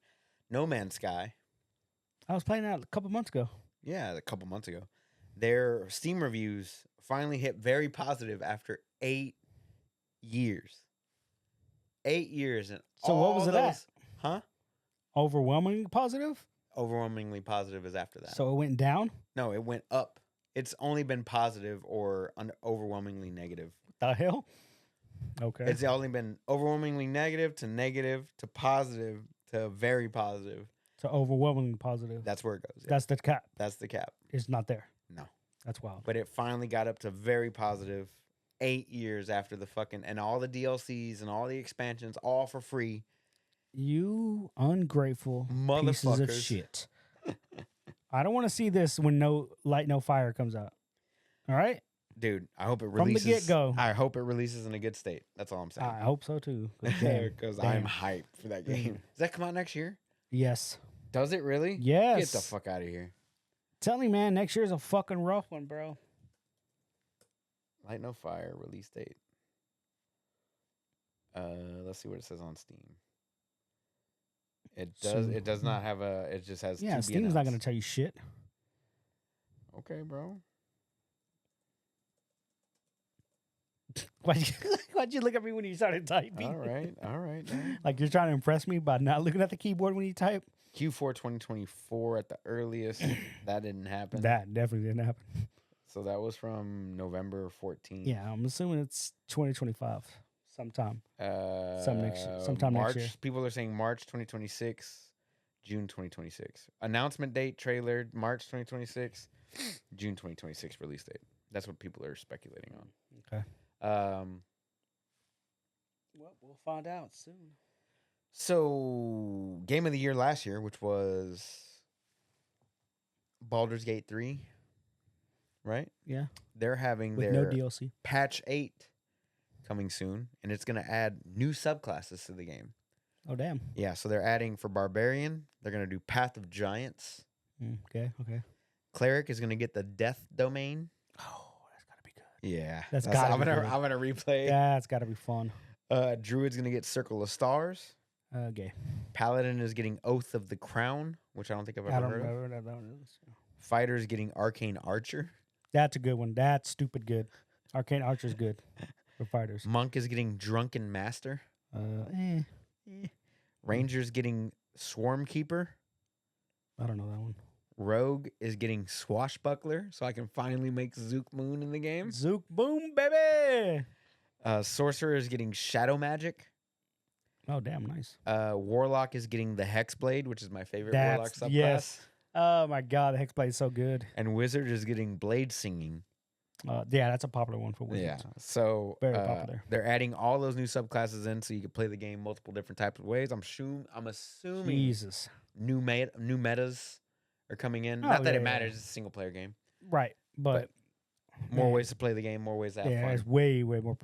No Man's Sky. I was playing that a couple months ago. Yeah, a couple months ago. Their Steam reviews finally hit very positive after 8 years. 8 years. And So what all was it those, at? Huh? Overwhelmingly positive. Overwhelmingly positive is after that. So it went down. No, it went up. It's only been positive or overwhelmingly negative. The hell. Okay. It's only been overwhelmingly negative to positive to very positive. So overwhelmingly positive. That's where it goes. Yeah. That's the cap. That's the cap. It's not there. No. That's wild. But it finally got up to very positive 8 years after the fucking, and all the DLCs and all the expansions, all for free. You ungrateful pieces of Motherfuckers. shit. I don't want to see this when No Light No Fire comes out. All right? Dude, I hope it From the releases. get-go. I hope it releases in a good state. That's all I'm saying. I hope so too. 'Cause damn, Because damn. I'm hyped for that game. Damn. Does that come out next year? Yes. Does it really? Yes. Get the fuck out of here. Tell you, man, next year's a fucking rough one, bro. Light No Fire release date. Let's see what it says on Steam. It does. So- It does not have a. It just has. Yeah, to be Steam's not going to announced. tell you shit. Okay, bro. Why'd you look at me when you started typing? All right. All right. man. Like you're trying to impress me by not looking at the keyboard when you type? Q4 2024 at the earliest. That didn't happen. That definitely didn't happen. So that was from November 14th. Yeah, I'm assuming it's 2025 sometime. Sometime March, next year. People are saying March 2026, June 2026. Announcement date, trailer, March 2026, June 2026 release date. That's what people are speculating on. Okay. Well, we'll find out soon. So, game of the year last year, which was Baldur's Gate 3, right? Yeah. They're having With their no DLC. patch 8 coming soon, and it's going to add new subclasses to the game. Oh, damn. Yeah, so they're adding for Barbarian, they're going to do Path of Giants. Okay. Cleric is going to get the Death Domain. Oh, that's got to be good. Yeah. That's gotta I'm be gonna good. I'm gonna replay. That's got to be fun. Druid's going to get Circle of Stars. Okay. Paladin is getting Oath of the Crown, which I don't think I've I ever don't heard of. know what that one is. Fighter is getting Arcane Archer. That's a good one. That's stupid good. Arcane Archer's good for fighters. Monk is getting Drunken Master. Ranger's getting Swarm Keeper. I don't know that one. Rogue is getting Swashbuckler, so I can finally make Zook Moon in the game. Zook Boom, baby. Sorcerer is getting Shadow Magic. Oh, damn, nice. Warlock is getting the Hexblade, which is my favorite Warlock subclass. Yes. Oh, my God. The Hexblade is so good. And Wizard is getting Blade Singing. Yeah, that's a popular one for wizards. Yeah. So Very popular. They're adding all those new subclasses in so you can play the game multiple different types of ways. I'm assuming Jesus. new metas are coming in. Oh, Not that yeah, it yeah. matters, it's a single player game. Right. But More man, ways to play the game, more ways to have yeah, fun. there's way more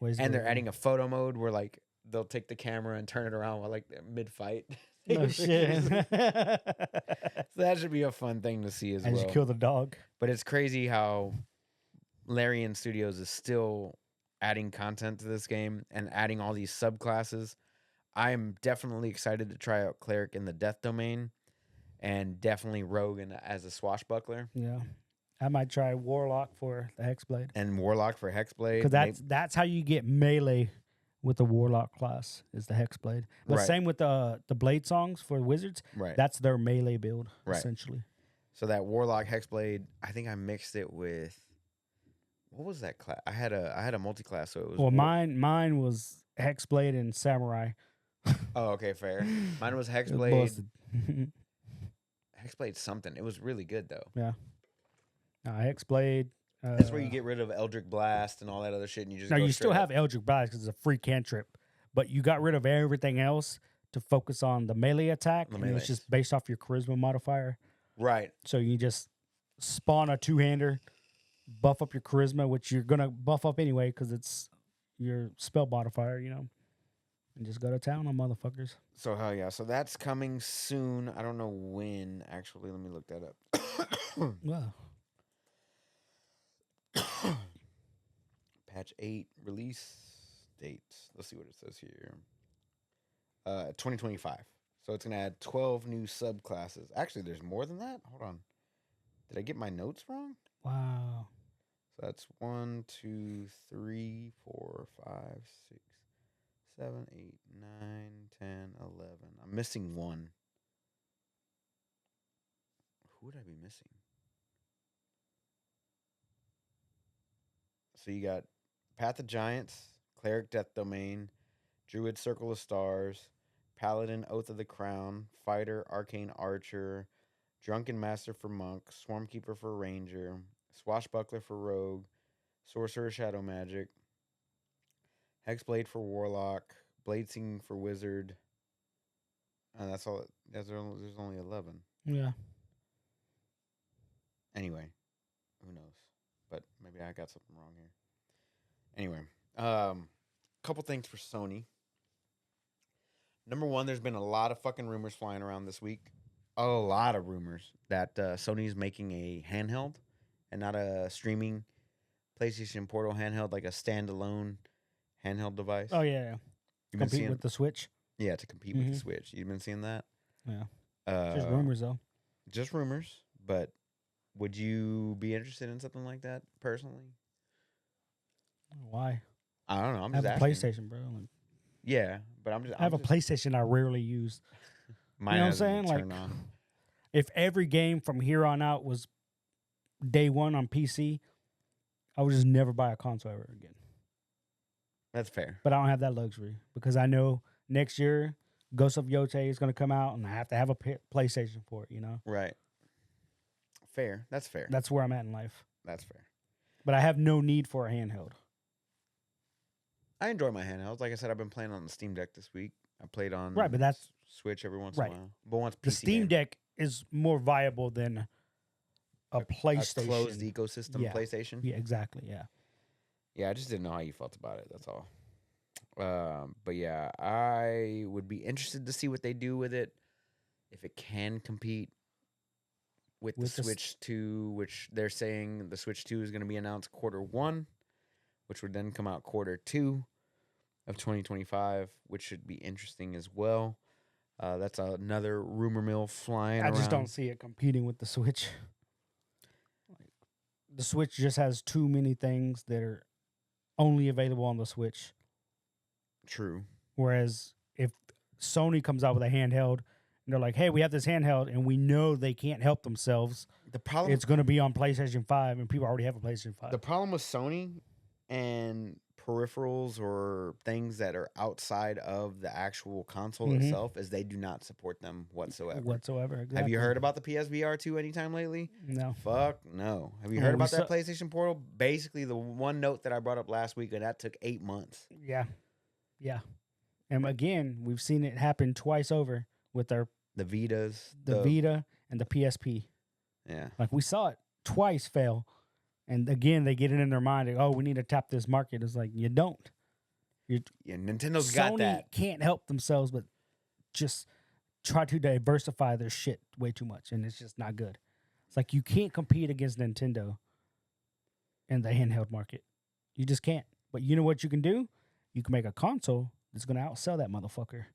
ways. And they're adding a photo mode where like they'll take the camera and turn it around while like mid fight. No shit. So that should be a fun thing to see as As well. you kill the dog. But it's crazy how Larian Studios is still adding content to this game and adding all these subclasses. I'm definitely excited to try out Cleric in the Death Domain and definitely Rogue as a Swashbuckler Yeah. I might try Warlock for the Hexblade. and Warlock for Hexblade. Because that's how you get melee with the Warlock class is the Hexblade. But Right. same with the Blade songs for wizards. Right. That's their melee build, Right. essentially. So that Warlock Hexblade, I think I mixed it with what was that class? I had a multi-class, so it was Well, mine was Hexblade and Samurai. Oh, okay, fair. Mine was It Hexblade. busted. Hexblade something. It was really good though. Hexblade. That's where you get rid of Eldritch Blast and all that other shit, and you just Now go you still straight have up. Eldritch Blast because it's a free cantrip, but you got rid of everything else to focus on the melee attack, The and it's melees. just based off your charisma modifier. Right. So you just spawn a two-hander, buff up your charisma, which you're gonna buff up anyway because it's your spell modifier, and just go to town on motherfuckers. So hell yeah. So that's coming soon. I don't know when actually. Let me look that up. Well, Patch 8 release date. Let's see what it says here. 2025. So it's gonna add 12 new subclasses. Actually, there's more than that. Hold on. Did I get my notes wrong? wow. So that's 1, 2, 3, 4, 5, 6, 7, 8, 9, 10, 11. I'm missing one. Who would I be missing? So you got Path of Giants, Cleric Death Domain, Druid Circle of Stars, Paladin Oath of the Crown, Fighter Arcane Archer, Drunken Master for Monk, Swarmkeeper for Ranger, Swashbuckler for Rogue, Sorcerer Shadow Magic, Hexblade for Warlock, Blade Singing for Wizard. And that's all. There's only 11. Yeah. Anyway, who knows? But maybe I got something wrong here. Anyway, couple things for Sony. Number one, there's been a lot of fucking rumors flying around this week. A lot of rumors that Sony's making a handheld and not a streaming PlayStation Portal handheld, like a standalone handheld device. Oh yeah. You've been Compete seeing, with the Switch. yeah, to compete with the Switch. You've been seeing that? Yeah. Just rumors though. Just rumors, but would you be interested in something like that personally? Why? I don't know. I'm I have just a asking. PlayStation, bro. Like, Yeah, but I'm just. I have a PlayStation I rarely use. Mine You know what I'm hasn't saying? been Like, turned on. if every game from here on out was day one on PC, I would just never buy a console ever again. That's fair. But I don't have that luxury because I know next year Ghost of Yote is going to come out and I have to have a PlayStation for it, Right. Fair. That's fair. That's where I'm at in life. That's fair. But I have no need for a handheld. I enjoy my handhelds. Like I said, I've been playing on the Steam Deck this week. I played on Right, but that's Switch every once right. in a while. But once The PC Steam game, Deck is more viable than a PlayStation. a closed ecosystem Yeah. PlayStation. Yeah, exactly. Yeah. Yeah, I just didn't know how you felt about it. That's all. But yeah, I would be interested to see what they do with it. If it can compete with the Switch 2, which they're saying the Switch 2 is going to be announced Q1, which would then come out Q2 of 2025, which should be interesting as well. That's another rumor mill flying around. I just don't see it competing with the Switch. The Switch just has too many things that are only available on the Switch. True. Whereas if Sony comes out with a handheld and they're like, hey, we have this handheld and we know they can't help themselves, The problem it's going to be on PlayStation 5 and people already have a PlayStation 5. The problem with Sony and peripherals or things that are outside of the actual console itself is they do not support them whatsoever. Exactly. Have you heard about the PSVR 2 anytime lately? No. Fuck no. Have you heard about that PlayStation Portal? Basically, the one note that I brought up last week, and that took 8 months. Yeah. Yeah. And again, we've seen it happen twice over with the Vitas. The Vita and the PSP. Yeah. Like we saw it twice fail. And again, they get it in their mind. Like, oh, we need to tap this market. It's like, you don't. Yeah, Nintendo's Sony got that. Can't help themselves, but just try to diversify their shit way too much. And it's just not good. It's like you can't compete against Nintendo in the handheld market. You just can't. But you know what you can do? You can make a console that's going to outsell that motherfucker.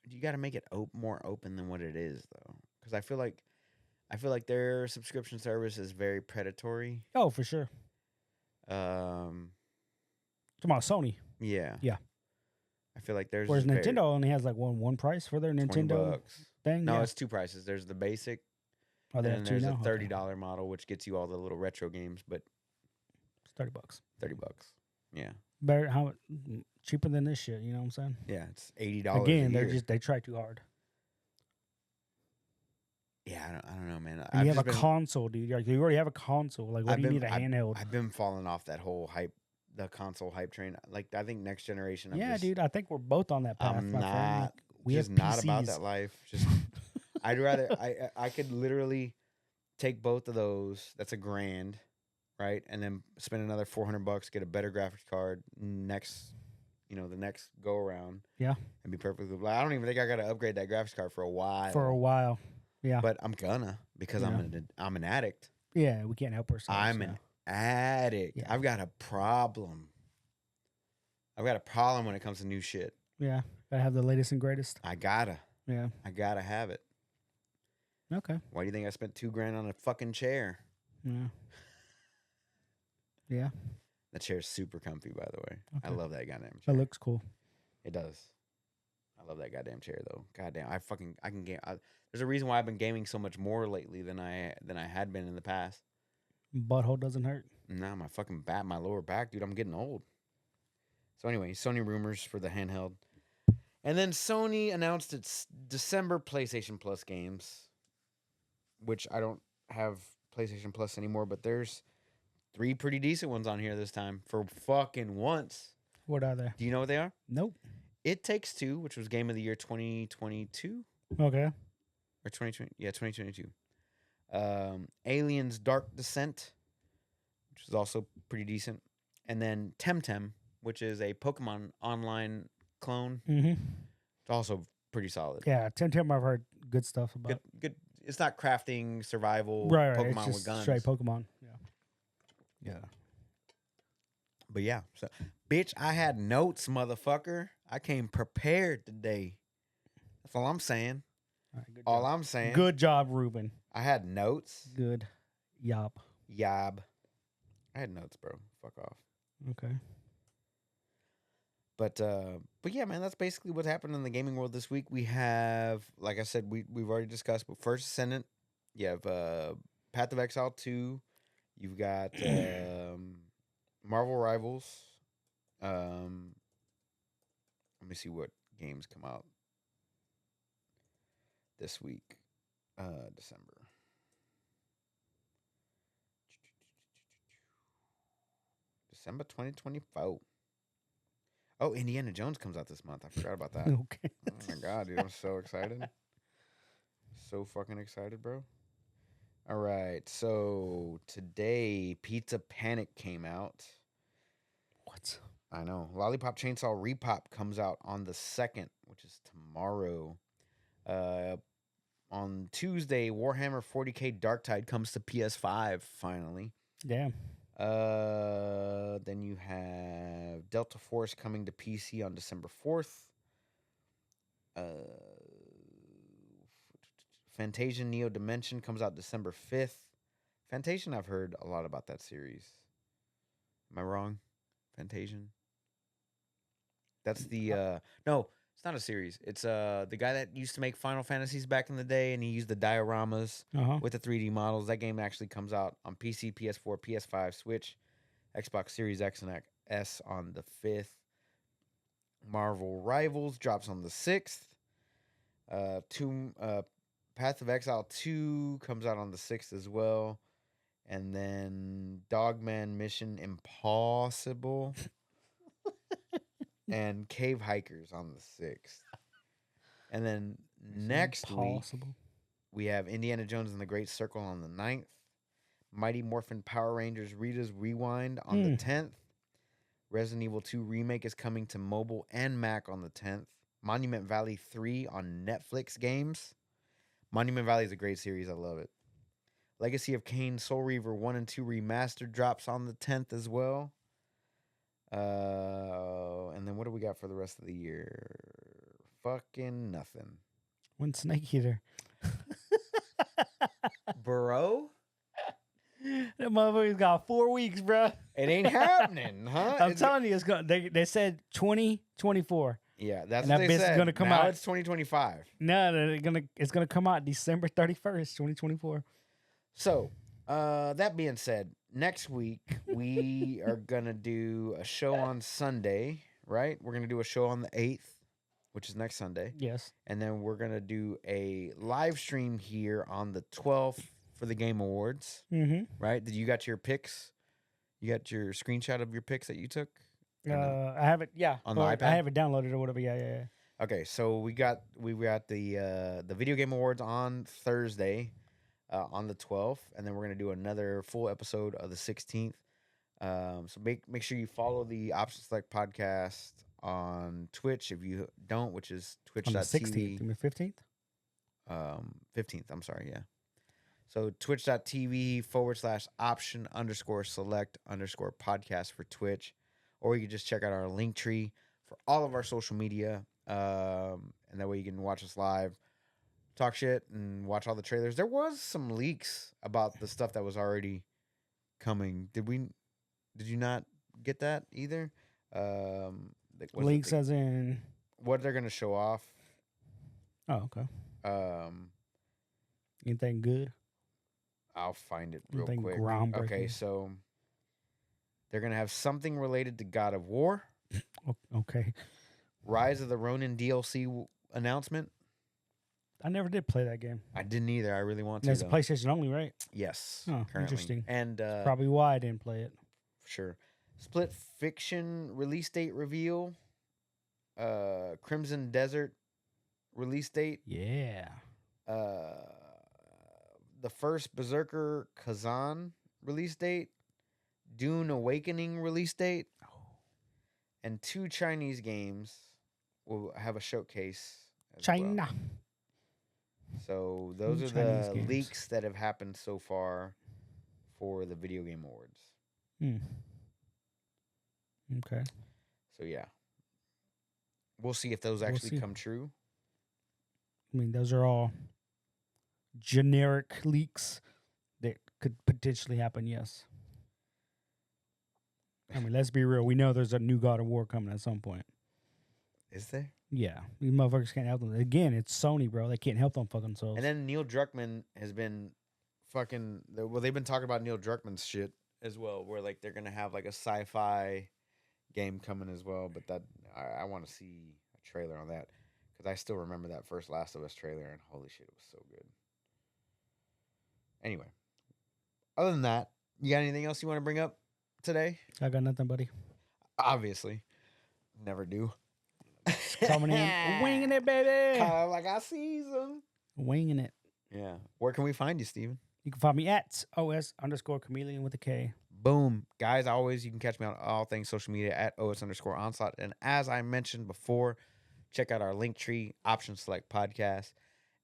You got to make it more open than what it is, though. Because I feel like their subscription service is very predatory. Oh, for sure. Come on, Sony. Yeah. Yeah. I feel like there's whereas Nintendo only has like one price for their Nintendo thing. No, it's two prices. There's the basic, and then there's a $30 model, which gets you all the little retro games, but it's $30. $30. Yeah. Better cheaper than this shit, you know what I'm saying? Yeah, it's $80 Again, they try too hard. Yeah, I don't know, man. And you have a console, dude. Like, you already have a console. Like, what do you need a handheld? I've been falling off that whole the console hype train. Like, I think next generation. Dude. I think we're both on that path. I'm my not. friend. Like, we just have not PCs. about that life. Just, I'd rather. I could literally take both of those. That's $1,000. right? And then spend another $400, get a better graphics card next, the next go around. Yeah. And be perfectly. I don't even think I got to upgrade that graphics card for a while. For a while. Yeah. But I'm gonna because Yeah. I'm an addict. Yeah, we can't help ourselves. I'm an addict. Yeah. I've got a problem. I've got a problem when it comes to new shit. Yeah. Gotta have the latest and greatest. I gotta have it. Okay. Why do you think I spent $2,000 on a fucking chair? Yeah. Yeah. That chair's super comfy, by the way. Okay. I love that goddamn chair. It looks cool. It does. I love that goddamn chair though. Goddamn, I can game. There's a reason why I've been gaming so much more lately than I had been in the past. Butthole doesn't hurt. Nah, my fucking my lower back, dude. I'm getting old. So anyway, Sony rumors for the handheld, and then Sony announced its December PlayStation Plus games, which I don't have PlayStation Plus anymore, but there's 3 pretty decent ones on here this time for fucking once. What are they? Do you know what they are? Nope. It Takes Two, which was Game of the Year 2022. Okay. Or 2020. Yeah, 2022. Aliens Dark Descent, which is also pretty decent. And then Temtem, which is a Pokemon online clone. Mm-hmm. It's also pretty solid. Yeah, Temtem I've heard good stuff about. Good. It's not crafting, survival, Right. Pokemon It's just with guns. straight Pokemon. Yeah. But yeah, so bitch, I had notes, motherfucker. I came prepared today. That's all I'm saying. All right, I'm saying. Good job, Ruben. I had notes. Good. Yob. Yob. I had notes, bro. Fuck off. Okay. But yeah, man, that's basically what happened in the gaming world this week. We have, like I said, we've already discussed, but First Ascendant, you have Path of Exile 2, you've got Marvel Rivals. Let me see what games come out this week. December. December 2024. Oh, Indiana Jones comes out this month. I forgot about that. Okay. Oh my god, dude, I'm so excited. So fucking excited, bro. All right, so today Pizza Panic came out. What? I know. Lollipop Chainsaw Repop comes out on the 2nd, which is tomorrow. On Tuesday, Warhammer 40K Darktide comes to PS5 finally. Damn. Then you have Delta Force coming to PC on December 4th. Fantasian Neo Dimension comes out December 5th. Fantasian, I've heard a lot about that series. Am I wrong? Fantasian? That's the no, it's not a series. It's the guy that used to make Final Fantasies back in the day, and he used the dioramas with the 3D models. That game actually comes out on PC, PS4, PS5, Switch, Xbox Series X and S on the 5th. Marvel Rivals drops on the 6th. Path of Exile 2 comes out on the 6th as well. And then Dogman Mission Impossible and Cave Hikers on the 6th. And then next week, we have Indiana Jones and the Great Circle on the 9th. Mighty Morphin Power Rangers Rita's Rewind on the 10th. Resident Evil 2 Remake is coming to mobile and Mac on the 10th. Monument Valley 3 on Netflix games. Monument Valley is a great series. I love it. Legacy of Kain Soul Reaver 1 and 2 Remastered drops on the 10th as well. And then what do we got for the rest of the year? Fucking nothing. One Snake Eater. Bro? That motherfucker's got 4 weeks, bro. It ain't happening, huh? I'm telling you, it's gonna. They said 2024. Yeah, that's and what that they bitch said. is gonna come now out. It's 2025. No, it's gonna come out December 31st, 2024. So, that being said, next week we are gonna do a show on Sunday, right? We're gonna do a show on the 8th, which is next Sunday. Yes. And then we're gonna do a live stream here on the 12th for the Game Awards. Mm-hmm. Right? Did you got your picks? You got your screenshot of your picks that you took? I have it. Yeah. On the iPad? I have it downloaded or whatever. Yeah. Okay, so we got the Video Game Awards on Thursday. on the 12th, and then we're gonna do another full episode of the 16th. So make sure you follow the Option Select podcast on Twitch if you don't, which is On the 16th, twitch.tv. you mean 15th? 15th. I'm sorry. Yeah. So twitch.tv/option_select_podcast for Twitch, or you can just check out our link tree for all of our social media, and that way you can watch us live, talk shit, and watch all the trailers. There was some leaks about the stuff that was already coming. Did you not get that either? Links as in what they're gonna show off. Oh, okay. Um, Anything good? I'll find it real Anything quick. groundbreaking? Okay, so they're gonna have something related to God of War, Okay. Rise of the Ronin DLC announcement. I never did play that game. I didn't either. I really want to. That's though. PlayStation only, right? Yes. Oh, currently. interesting. And Probably why I didn't play it. for sure. Split Fiction release date reveal. Crimson Desert release date. Yeah. The first Berserker Kazan release date. Dune Awakening release date. And 2 Chinese games will have a showcase. As well. China. So those are Chinese the games. leaks that have happened so far for the Video Game Awards. Okay. So yeah, we'll see if those We'll actually see. come true. I mean, those are all generic leaks that could potentially happen, yes. I mean, let's be real. We know there's a new God of War coming at some point. Is there? Yeah. These motherfuckers can't help them. Again, it's Sony, bro. They can't help them fucking themselves. And then Neil Druckmann has been fucking. Well, they've been talking about Neil Druckmann's shit as well, where like they're gonna have like a sci-fi game coming as well. But that I want to see a trailer on that because I still remember that first Last of Us trailer, and holy shit, it was so good. Anyway, other than that, you got anything else you want to bring up today? I got nothing, buddy. Obviously, never do. Coming in, winging it, baby. Like I see some. Winging it. Yeah. Where can we find you, Steven? You can find me at OS_chameleon with a K. Boom. Guys, always, you can catch me on all things social media at OS_onslaught. And as I mentioned before, check out our link tree, Option Select Podcast.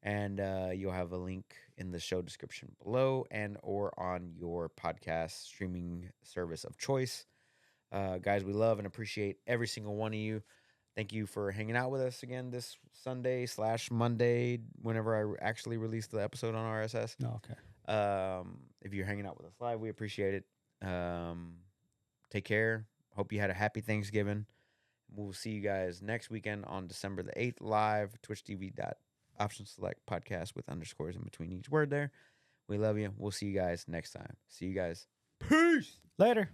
And you'll have a link in the show description below and or on your podcast streaming service of choice. Guys, we love and appreciate every single one of you. Thank you for hanging out with us again this Sunday/Monday, whenever I actually release the episode on RSS. Oh, okay. If you're hanging out with us live, we appreciate it. Take care. Hope you had a happy Thanksgiving. We'll see you guys next weekend on December the 8th, live, twitch.tv/option select podcast with underscores in between each word there. We love you. We'll see you guys next time. See you guys. Peace. Later.